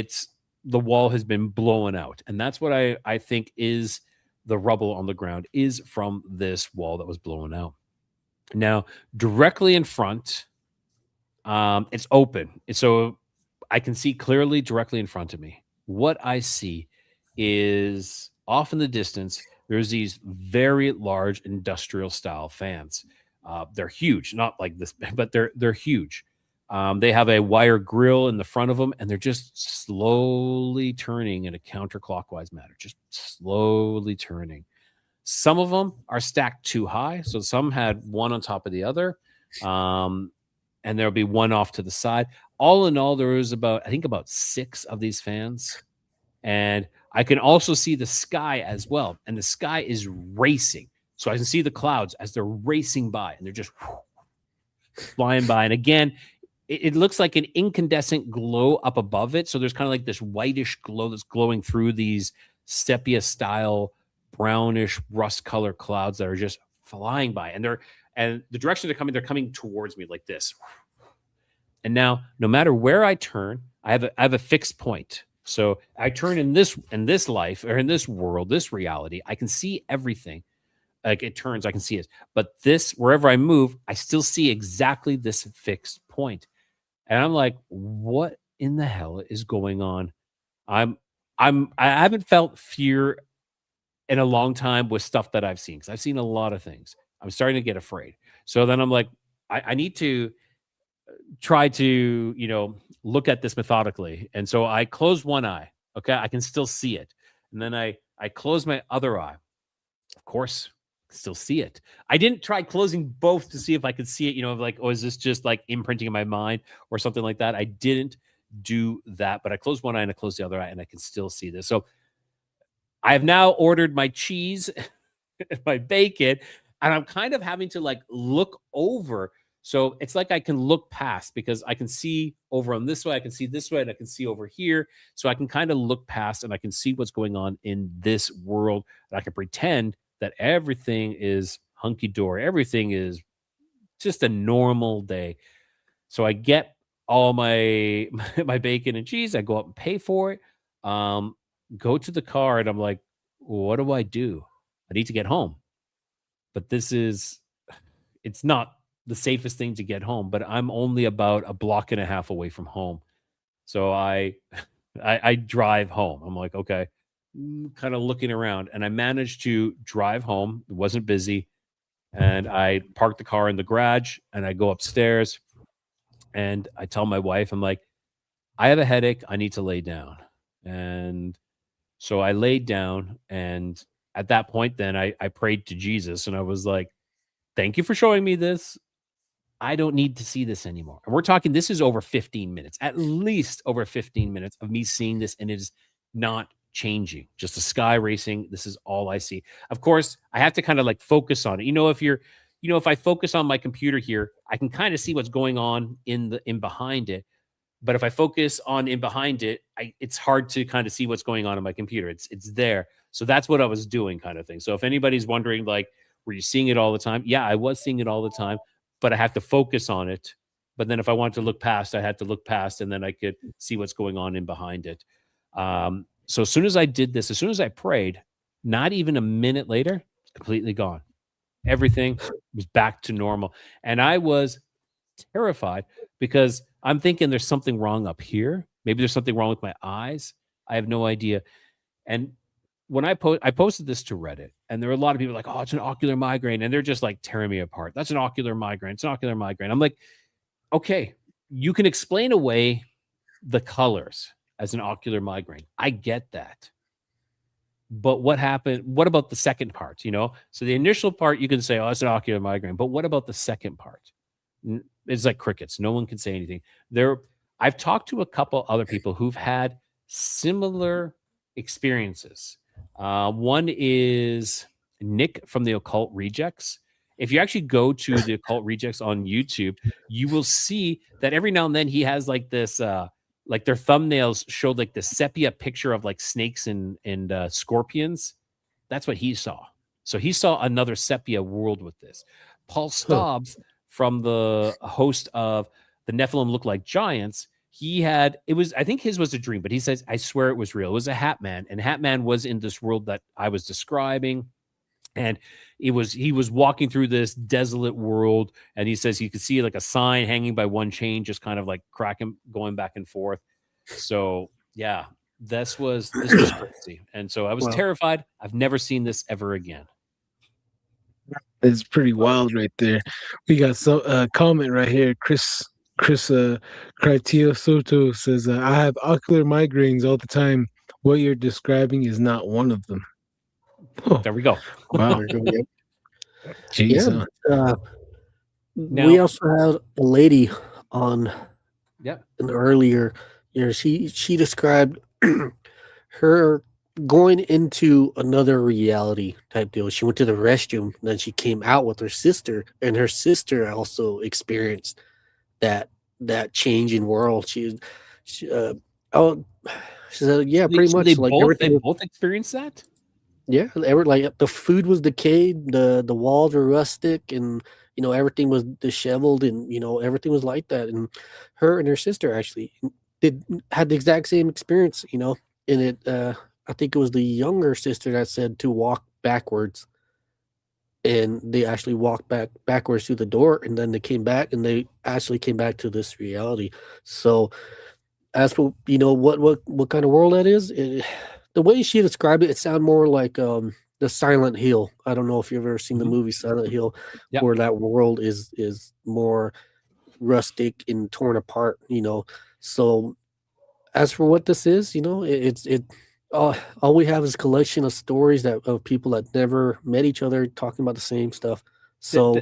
the wall has been blown out. And that's what I think is the rubble on the ground is from this wall that was blown out. Now, directly in front, it's open. So I can see clearly directly in front of me. What I see is off in the distance, there's these very large industrial style fans. They're huge, not like this, but they're huge. They have a wire grill in the front of them, and they're just slowly turning in a counterclockwise manner, just slowly turning. Some of them are stacked too high, so some had one on top of the other, and there'll be one off to the side. All in all, there was about 6 of these fans, and I can also see the sky as well, and the sky is racing. So I can see the clouds as they're racing by, and they're just flying by. And again, it looks like an incandescent glow up above it. So there's kind of like this whitish glow that's glowing through these sepia style, brownish rust color clouds that are just flying by. And the direction they're coming towards me like this. And now, no matter where I turn, I have a fixed point. So I turn in this life or in this world, this reality, I can see everything. Like it turns, I can see it. But this, wherever I move, I still see exactly this fixed point. And I'm like, what in the hell is going on? I haven't felt fear in a long time with stuff that I've seen, because I've seen a lot of things. I'm starting to get afraid. So then I'm like, I need to try to, look at this methodically. And so I close one eye. Okay. I can still see it. And then I close my other eye. Of course, still see it. I didn't try closing both to see if I could see it, like, oh, is this just like imprinting in my mind or something like that? I didn't do that, but I closed one eye and I closed the other eye, and I can still see this. So I have now ordered my cheese and my bacon, and I'm kind of having to like look over. So it's like I can look past, because I can see over on this way, I can see this way, and I can see over here. So I can kind of look past, and I can see what's going on in this world. And I can pretend that everything is hunky-dory. Everything is just a normal day. So I get all my bacon and cheese. I go up and pay for it. Go to the car, and I'm like, what do? I need to get home. But it's not the safest thing to get home, but I'm only about a block and a half away from home. So I drive home. I'm like, okay, kind of looking around, and I managed to drive home. It wasn't busy. And I parked the car in the garage, and I go upstairs, and I tell my wife, I'm like, I have a headache. I need to lay down. And so I laid down, and at that point, then I prayed to Jesus, and I was like, thank you for showing me this. I don't need to see this anymore. And we're talking, this is over 15 minutes, at least over 15 minutes of me seeing this, and it is not changing. Just the sky racing. This is all I see. Of course, I have to kind of like focus on it. If I focus on my computer here, I can kind of see what's going on in behind it. But if I focus on in behind it, it's hard to kind of see what's going on in my computer. It's there. So that's what I was doing, kind of thing. So if anybody's wondering, like, were you seeing it all the time? Yeah, I was seeing it all the time, but I have to focus on it. But then if I wanted to look past, I had to look past, and then I could see what's going on in behind it. So as soon as I did this, as soon as I prayed, not even a minute later, completely gone. Everything was back to normal. And I was terrified, because I'm thinking there's something wrong up here. Maybe there's something wrong with my eyes. I have no idea. And when I posted this to Reddit, and there were a lot of people like, oh, it's an ocular migraine. And they're just like tearing me apart. That's an ocular migraine. It's an ocular migraine. I'm like, okay, you can explain away the colors as an ocular migraine. I get that. But what happened? What about the second part? So the initial part, you can say, oh, it's an ocular migraine. But what about the second part? It's like crickets. No one can say anything. I've talked to a couple other people who've had similar experiences. One is Nick from the Occult Rejects. If you actually go to the Occult Rejects on YouTube, you will see that every now and then he has like this like their thumbnails showed like the sepia picture of like snakes and scorpions. That's what he saw. So he saw another sepia world with this. Paul Stobbs, from the host of The Nephilim Look Like Giants, I think his was a dream, but he says, I swear it was real. It was a Hat Man, and Hat Man was in this world that I was describing. And he was walking through this desolate world, and he says he could see like a sign hanging by one chain, just kind of like cracking, going back and forth. So yeah, this was crazy. And so I was terrified. I've never seen this ever again. It's pretty wild right there. We got some comment right here. Chris Criteo Soto says, I have ocular migraines all the time. What you're describing is not one of them. Oh, there we go. Wow. Jeez, we also had a lady on in the earlier years. She described her going into another reality type deal. She went to the restroom, and then she came out with her sister, and her sister also experienced that change in world. She said, yeah, pretty much. They both experienced that. Yeah, like the food was decayed, the walls were rustic, and everything was disheveled, and everything was like that. And her and her sister actually had the exact same experience. And it, I think it was the younger sister that said to walk backwards, and they actually walked backwards through the door, and then they came back, and they actually came back to this reality. So, as for what kind of world that is. The way she described it, it sounded more like the Silent Hill. I don't know if you've ever seen the movie Silent Hill, where that world is more rustic and torn apart. So as for what this is, all we have is a collection of stories of people that never met each other talking about the same stuff. So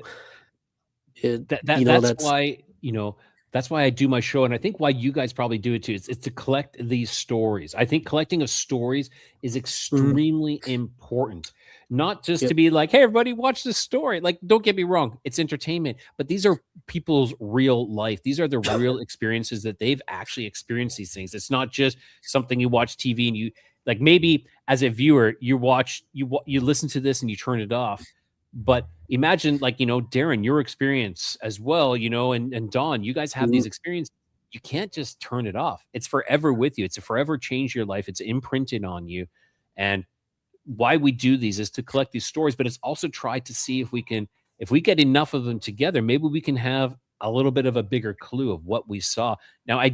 that's why I do my show, and I think why you guys probably do it too. It's to collect these stories. I think collecting of stories is extremely important. Not just to be like, hey, everybody, watch this story. Like, don't get me wrong, it's entertainment, but these are people's real life. These are the real experiences that they've actually experienced these things. It's not just something you watch TV and you like. Maybe as a viewer, you listen to this and you turn it off. But imagine, like, Darren, your experience as well, and Don, you guys have these experiences. You can't just turn it off. It's forever with you. It's a forever change your life. It's imprinted on you. And why we do these is to collect these stories, but it's also try to see if we get enough of them together, maybe we can have a little bit of a bigger clue of what we saw. Now, I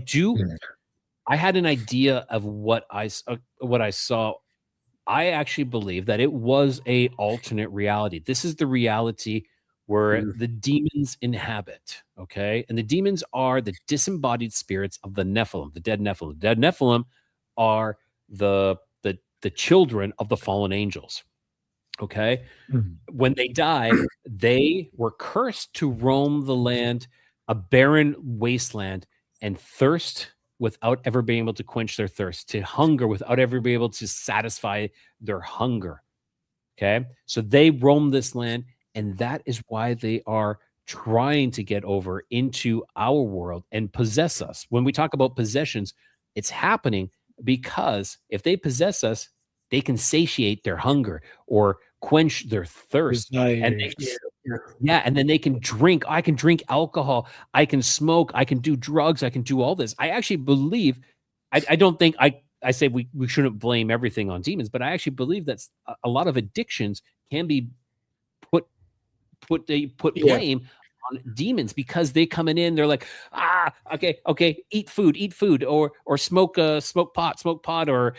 had an idea of what I saw. I actually believe that it was a alternate reality. This is the reality where the demons inhabit, okay? And the demons are the disembodied spirits of the Nephilim, the dead Nephilim. The dead Nephilim are the children of the fallen angels, okay? When they die, they were cursed to roam the land, a barren wasteland, and thirst without ever being able to quench their thirst, to hunger without ever being able to satisfy their hunger. Okay. So they roam this land, and that is why they are trying to get over into our world and possess us. When we talk about possessions, it's happening because if they possess us, they can satiate their hunger or quench their thirst. And and then they can drink. I can drink alcohol. I can smoke. I can do drugs. I can do all this. I actually believe, I don't think I say we shouldn't blame everything on demons, but I actually believe that a lot of addictions can be put blame on demons, because they coming in, they're like, okay, eat food, or smoke pot, or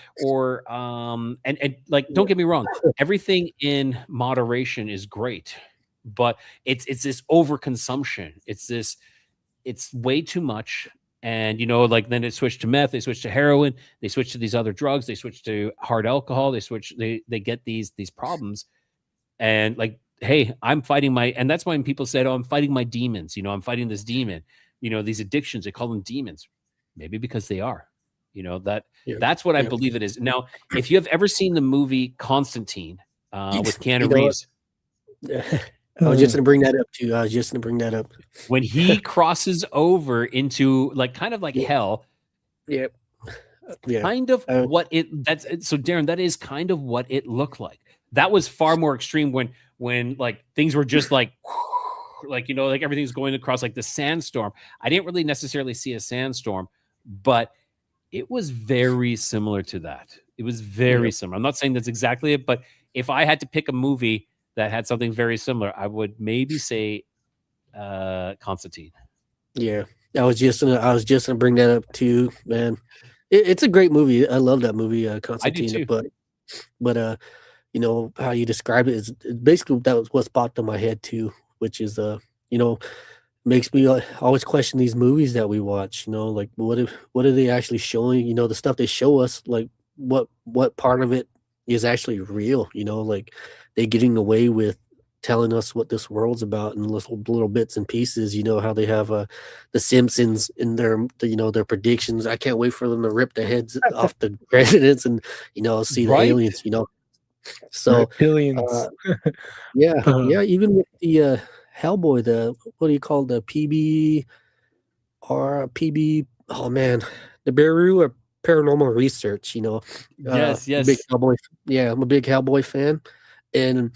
and like, don't get me wrong, everything in moderation is great, but it's this overconsumption. It's way too much. And like, then it switched to meth, they switched to heroin, they switched to these other drugs, they switched to hard alcohol, they get these problems. And like, hey, I'm fighting and that's when people said, oh, I'm fighting my demons. I'm fighting this demon, these addictions, they call them demons, maybe because they are, that's what I believe it is. Now, if you have ever seen the movie Constantine with Keanu Reeves, I was just going to bring that up. When he crosses over into like kind of like hell, Yep. Yeah. Kind of what so Darren, that is kind of what it looked like. That was far more extreme when like things were just like like like everything's going across like the sandstorm. I didn't really necessarily see a sandstorm, but it was very similar to that. It was very similar. I'm not saying that's exactly it, but if I had to pick a movie that had something very similar, I would maybe say Constantine. Yeah, I was just gonna bring that up too, man. It's a great movie. I love that movie, Constantine. too. But how you describe it is basically that was what's popped in my head too, which is makes me always question these movies that we watch. Like what are they actually showing? The stuff they show us, like what part of it is actually real? Like they getting away with telling us what this world's about in little bits and pieces. How they have the Simpsons in their predictions. I can't wait for them to rip the heads off the presidents and see the aliens. So reptilians. yeah, even with the Hellboy, the what do you call the PB or PB? Oh man, the Bureau of Paranormal Research. Yes. Big Hellboy. Yeah, I'm a big Hellboy fan, and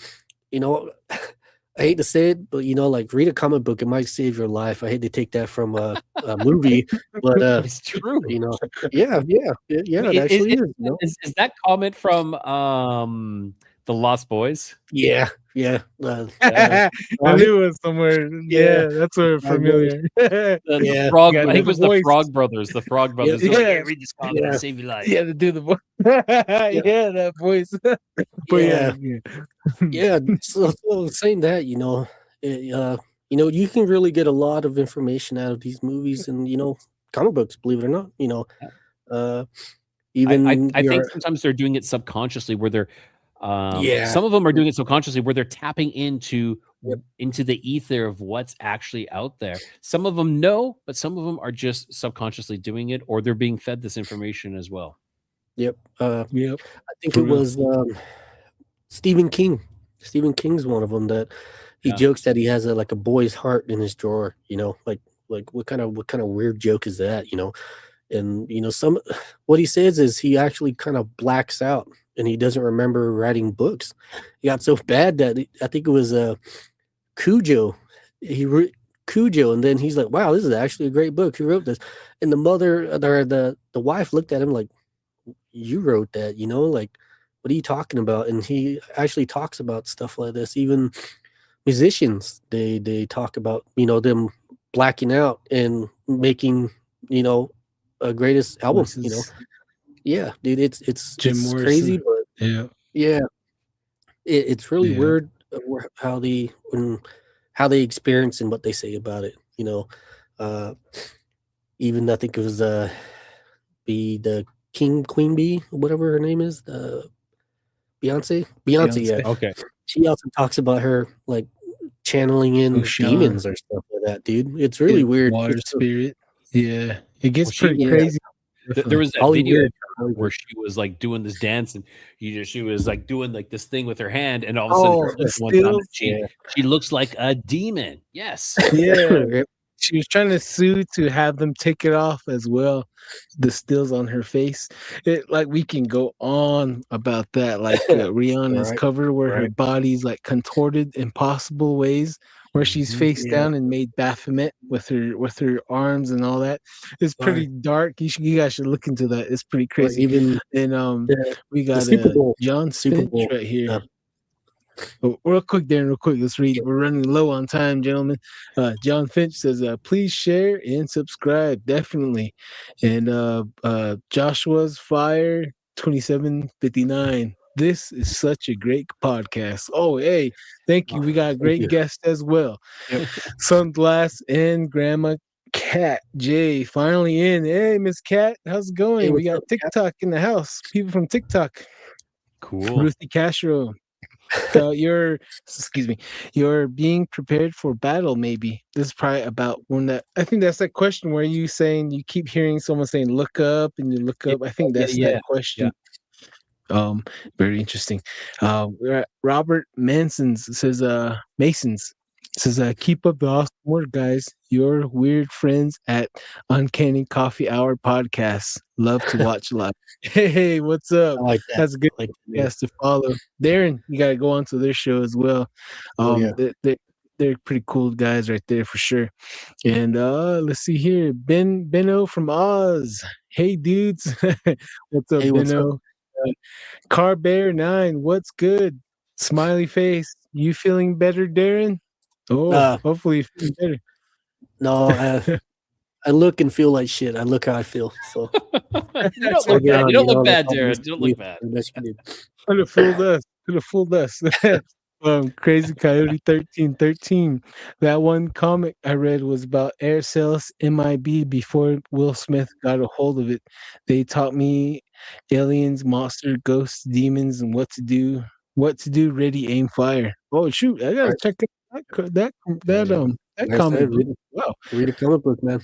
I hate to say it, but like read a comic book, it might save your life. I hate to take that from a movie, but it's true. Yeah, it actually is. Is that comment from the Lost Boys? Yeah. I knew it was somewhere. Yeah, that's where familiar. The Frog. I think it was the Frog Brothers. The Frog Brothers. Yeah. Like, read this comic, it'll save your life. Yeah, to do the voice. Yeah, that voice. Yeah. So saying that, you can really get a lot of information out of these movies and comic books. Believe it or not, even I think sometimes they're doing it subconsciously, where they're some of them are doing it subconsciously, where they're tapping into the ether of what's actually out there. Some of them know, but some of them are just subconsciously doing it, or they're being fed this information as well. Yep. I think it was Stephen King. Stephen King's one of them that he jokes that he has a boy's heart in his drawer. Like what kind of weird joke is that? And what he says is he actually kind of blacks out and he doesn't remember writing books. He got so bad that I think it was Cujo. He wrote Cujo, and then he's like, "Wow, this is actually a great book. Who wrote this?" And the mother or the wife looked at him like, "You wrote that, like, what are you talking about?" And he actually talks about stuff like this. Even musicians, they talk about them blacking out and making a greatest album. Yeah, dude, it's crazy, but it's really weird how they experience and what they say about it. Even I think it was the Queen Bee, whatever her name is, the Beyonce. Yeah. Okay. She also talks about her like channeling in demons or stuff like that, dude. It's really weird. Water spirit. Yeah, it gets pretty crazy. There was that video where she was like doing this dance, and she was like doing like this thing with her hand, and all of a sudden she looks like a demon. Yes. Yeah. She was trying to sue to have them take it off as well. The stills on her face. We can go on about that. Like Rihanna's cover where her body's like contorted in possible ways, where she's face down and made Baphomet with her arms and all that. It's pretty dark. You guys should look into that. It's pretty crazy. And we got John Finch right here. Real quick, Darren, let's read. We're running low on time, gentlemen. John Finch says, please share and subscribe. Definitely. And Joshua's Fire 2759. This is such a great podcast. Oh, hey, thank you. We got a great guest as well. Sunglass and Grandma Cat J finally in. Hey, Miss Cat, how's it going? Hey, we got TikTok in the house. People from TikTok. Cool. Ruthie Castro. You're being prepared for battle. Maybe this is probably about one that I think that's that question where you saying you keep hearing someone saying look up and you look up. I think that's that question. Very interesting. We're at Robert Manson's says Masons. It says, keep up the awesome work, guys. Your weird friends at Uncanny Coffee Hour Podcast. Love to watch live. Hey, what's up? I like that. That's a good podcast to follow. Darren, you got to go on to their show as well. They're pretty cool guys right there for sure. And let's see here. Benno from Oz. Hey, dudes. What's up, Benno? Car Bear 9, what's good? Smiley face. You feeling better, Darren? Oh, hopefully you're feeling better. No, I look and feel like shit. I look how I feel. So you don't look bad. You don't look bad, Darren. You don't look bad. Could have fooled us. Could have fooled us. Crazy Coyote 1313. That one comic I read was about air cells MIB before Will Smith got a hold of it. They taught me aliens, monster, ghosts, demons, and what to do. Ready, aim, fire. Oh shoot! I gotta check that comic book. Wow, read a comic book, man.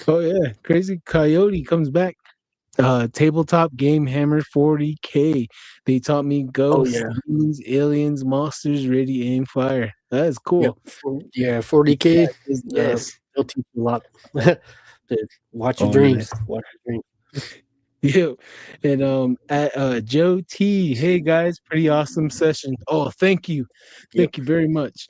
Oh yeah, Crazy Coyote comes back. Tabletop game hammer 40K. They taught me ghosts, demons, aliens, monsters, ready, aim, fire. That is cool. Yeah, 40K. Yes, they'll teach you a lot. Watch your dreams. Nice. Watch your dreams. Yeah, and at Joe T. Hey guys, pretty awesome session. Oh, thank you you very much.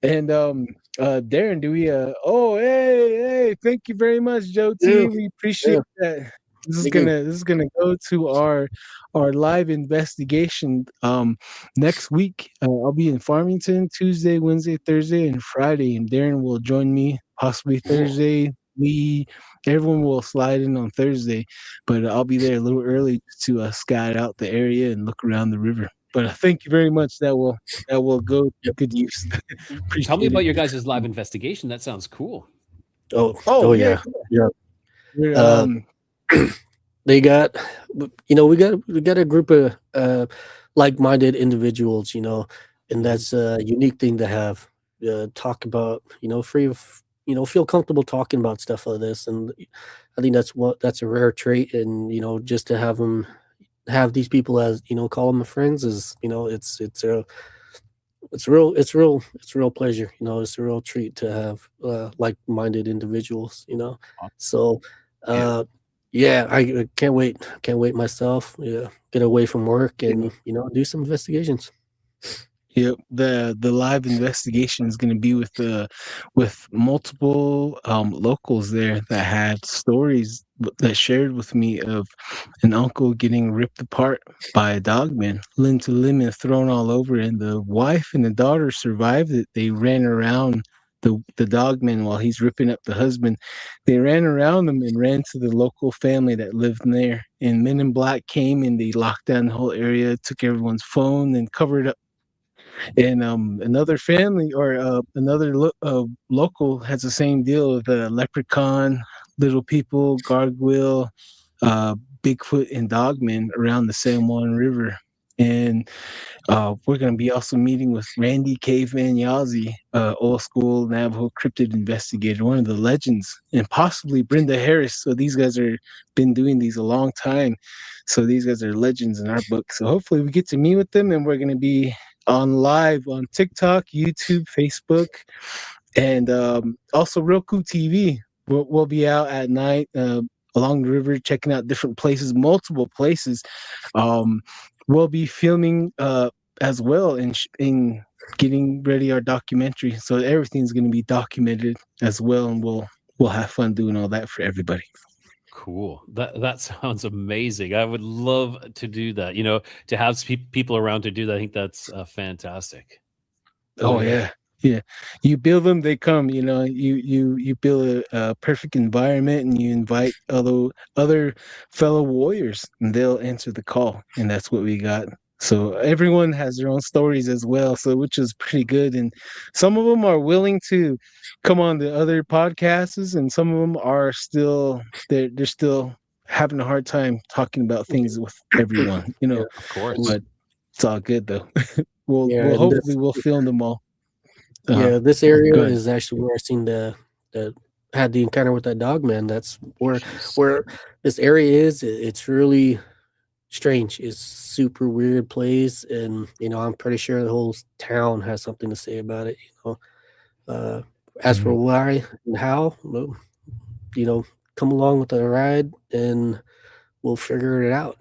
And Darren, do we? Hey, thank you very much, Joe T. We appreciate that. This is gonna go to our live investigation next week. I'll be in Farmington Tuesday, Wednesday, Thursday, and Friday, and Darren will join me possibly Thursday. Everyone will slide in on Thursday, but I'll be there a little early to scout out the area and look around the river. But thank you very much. That will go to good use. Tell me about your guys' live investigation. That sounds cool. Oh yeah. They got, we got a group of like-minded individuals, and that's a unique thing to have. Talk about, free of, feel comfortable talking about stuff like this, and I think that's a rare trait, and just to have these people as call them friends is it's a real pleasure. It's a real treat to have like-minded individuals. So. I can't wait myself. Get away from work and do some investigations. Yep, the live investigation is going to be with multiple locals there that had stories that shared with me of an uncle getting ripped apart by a dogman, limb to limb, and thrown all over. And the wife and the daughter survived it. They ran around the dogman while he's ripping up the husband. They ran around him and ran to the local family that lived there. And Men in Black came and they locked down the whole area, took everyone's phone, and covered up. And another family or another local has the same deal with leprechaun, little people, gargoyle, Bigfoot, and dogmen around the San Juan River. And we're going to be also meeting with Randy Caveman Yazzie, old school Navajo cryptid investigator, one of the legends, and possibly Brenda Harris. So these guys are been doing these a long time. So these guys are legends in our book. So hopefully we get to meet with them, and we're going to be on live on TikTok, YouTube, Facebook, and also Roku TV. We'll be out at night along the river, checking out different places, multiple places. We'll be filming as well in getting ready our documentary. So everything's going to be documented as well, and we'll have fun doing all that for everybody. Cool. That sounds amazing. I would love to do that. To have people around to do that. I think that's fantastic. Oh yeah. You build them, they come. You build a perfect environment, and you invite other fellow warriors, and they'll answer the call, and that's what we got. So everyone has their own stories as well, so which is pretty good. And some of them are willing to come on the other podcasts, and some of them are still they're still having a hard time talking about things with everyone. Of course. But it's all good though. We'll hopefully film them all. This area is actually where I seen the had the encounter with that dog man. That's where this area is. It's really strange. It's super weird place, and I'm pretty sure the whole town has something to say about it. As for why and how, well, come along with the ride and we'll figure it out.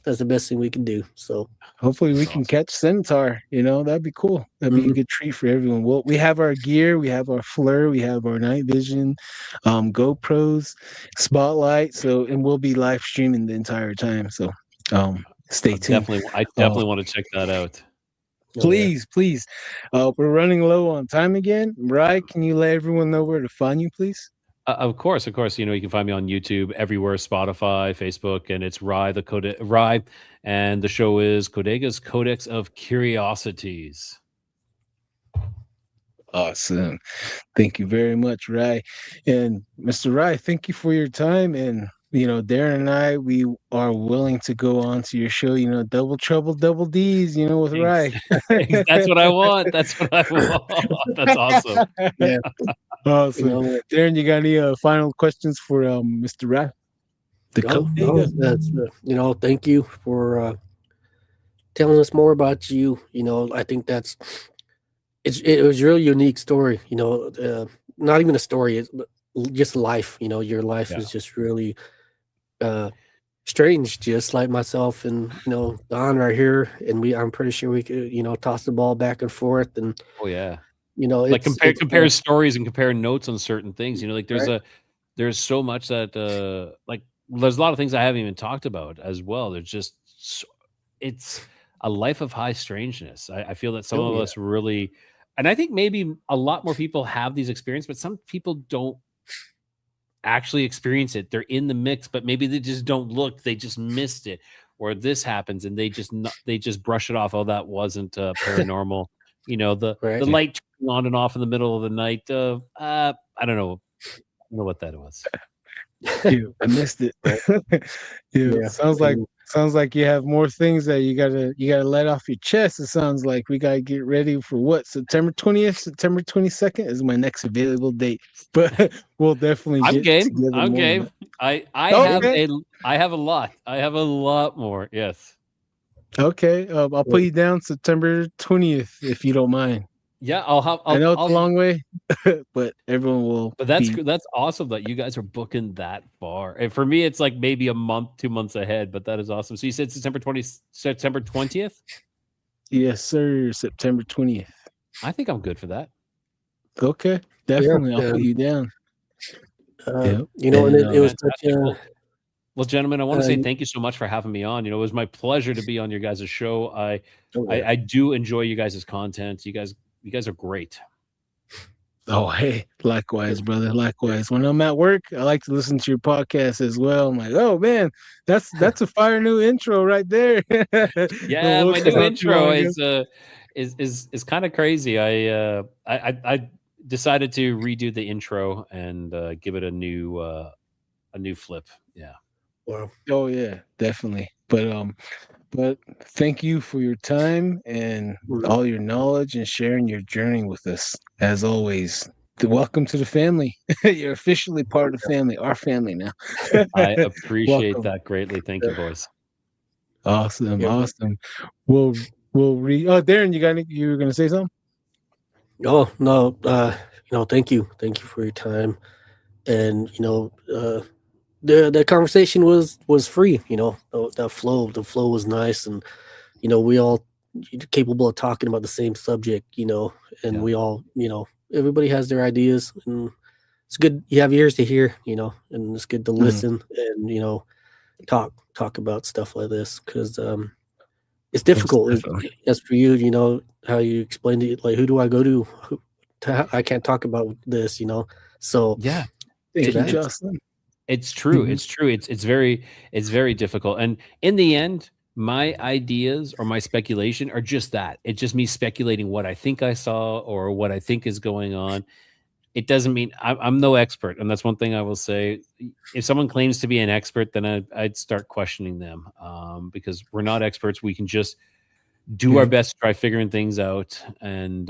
That's the best thing we can do. So hopefully we can catch centaur. That'd be cool. That'd be a good treat for everyone. Well, we have our gear, we have our FLIR, we have our night vision, GoPros, spotlight. So, and we'll be live streaming the entire time. So, stay tuned. I definitely want to check that out. Please. We're running low on time again. Rye, can you let everyone know where to find you, please? Of course. You can find me on YouTube, everywhere, Spotify, Facebook, and it's Rye the Codega. Rye, and the show is Codega's Codex of Curiosities. Awesome. Thank you very much, Rye. And Mr. Rye, thank you for your time. And Darren and I, we are willing to go on to your show, Double Trouble, Double D's, with Rye. That's what I want. That's That's awesome. Yeah. Awesome. Darren, you got any final questions for Mr. Rye? Thank you for telling us more about you. I think it was a really unique story. Not even a story, it's just life. Your life is just really strange, just like myself and Don right here. And I'm pretty sure we could toss the ball back and forth. And like compare stories and compare notes on certain things. There's so much that there's a lot of things I haven't even talked about as well. There's just it's a life of high strangeness. I feel that some of us really, and I think maybe a lot more people have these experiences, but some people don't actually experience it. They're in the mix, but maybe they just don't look. They just missed it, or this happens, and they just brush it off. Oh, that wasn't paranormal. The light turning on and off in the middle of the night. I don't know what that was. I missed it. Sounds like you have more things that you gotta let off your chest. It sounds like we gotta get ready for what? September 20th, September 22nd is my next available date. But we'll definitely get together. I'm game. I have a lot. I have a lot more. Yes. Okay. I'll put you down September 20th if you don't mind. Yeah, I know it's a long way, but everyone will. But that's awesome that you guys are booking that far. And for me, it's like maybe a month, 2 months ahead. But that is awesome. So you said September 20th? Yes, sir. September 20th. I think I'm good for that. Okay, definitely. I'll put you down. And it was such a. Well, gentlemen, I want to say thank you so much for having me on. It was my pleasure to be on your guys' show. I do enjoy you guys' content. You guys are great. Oh, hey, likewise, brother. Likewise. When I'm at work, I like to listen to your podcast as well. I'm like, oh man, that's a fire new intro right there. Yeah, my new intro is kind of crazy. I decided to redo the intro and give it a new flip. Yeah. Wow. Oh yeah, definitely. But thank you for your time and all your knowledge and sharing your journey with us. As always, welcome to the family. You're officially part of the family, our family now. I appreciate that greatly. Thank you, boys. Awesome. We'll read. Oh, Darren, you were gonna say something? Oh no. Thank you for your time, and the conversation was free. The flow was nice, and we all capable of talking about the same subject. And we all everybody has their ideas, and it's good. You have ears to hear, and it's good to listen and talk about stuff like this because it's difficult. As for you, how you explained it, like who do I go to? I can't talk about this, So yeah, thank you, Justin. It's true. It's true. It's very difficult. And in the end, my ideas or my speculation are just that. It's just me speculating what I think I saw or what I think is going on. It doesn't mean I'm no expert. And that's one thing I will say. If someone claims to be an expert, then I'd start questioning them because we're not experts. We can just do our best to try figuring things out. And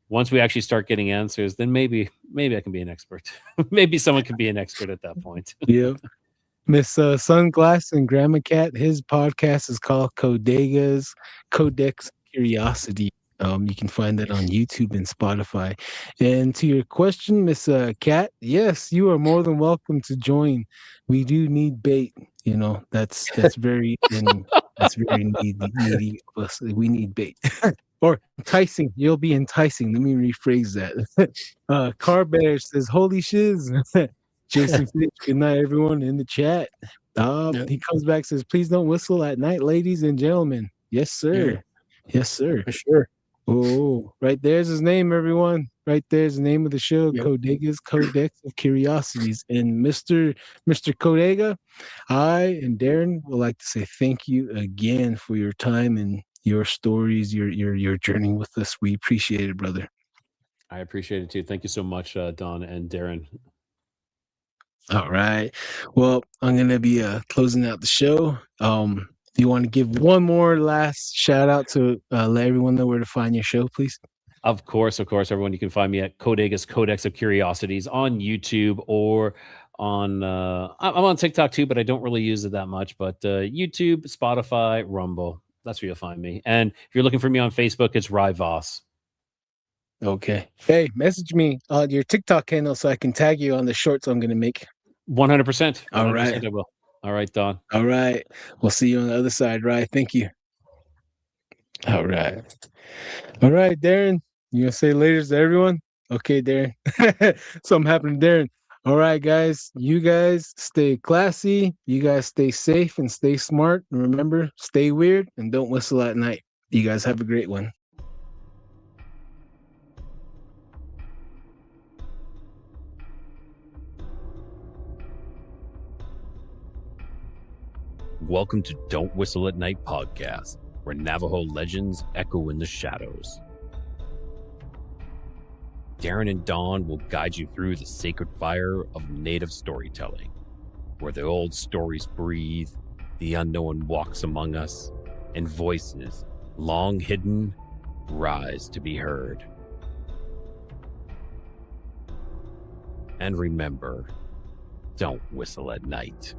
once we actually start getting answers, then maybe I can be an expert. Maybe someone can be an expert at that point. Yeah. Miss Sunglass and Grandma Cat, his podcast is called Codega's Codex of Curiosities. You can find that on YouTube and Spotify. And to your question, Miss Kat, yes, you are more than welcome to join. We do need bait. You know, that's very that's very needy of us. We need bait. Or enticing. You'll be enticing. Let me rephrase that. Car Bear says, "Holy shiz." Jason Fitch, good night, everyone in the chat. He comes back, says, "Please don't whistle at night, ladies and gentlemen." Yes, sir. Yes, sir. For sure. Oh, right there's his name, everyone. Right there's the name of the show, Codega's Codex of Curiosities. And Mr. Codega, I and Darren would like to say thank you again for your time and your stories, your journey with us. We appreciate it, brother. I appreciate it too. Thank you so much, Don and Darren. All right. Well, I'm gonna be closing out the show. Do you want to give one more last shout out to let everyone know where to find your show, please? Of course, everyone. You can find me at Codega's Codex of Curiosities on YouTube or on I'm on TikTok too, but I don't really use it that much. But YouTube, Spotify, Rumble. That's where you'll find me. And if you're looking for me on Facebook, it's Rye Voss. Okay. Hey, message me on your TikTok handle so I can tag you on the shorts I'm gonna make. 100%. All right. I will. All right, Don. All right. We'll see you on the other side, Rye. Thank you. All right. All right, Darren. You gonna say later to everyone? Okay, Darren. Something happened to Darren. All right, guys. You guys stay classy. You guys stay safe and stay smart. And remember, stay weird and don't whistle at night. You guys have a great one. Welcome to Don't Whistle at Night podcast, where Navajo legends echo in the shadows. Darren and Don will guide you through the sacred fire of native storytelling, where the old stories breathe, the unknown walks among us, and voices, long hidden, rise to be heard. And remember, don't whistle at night.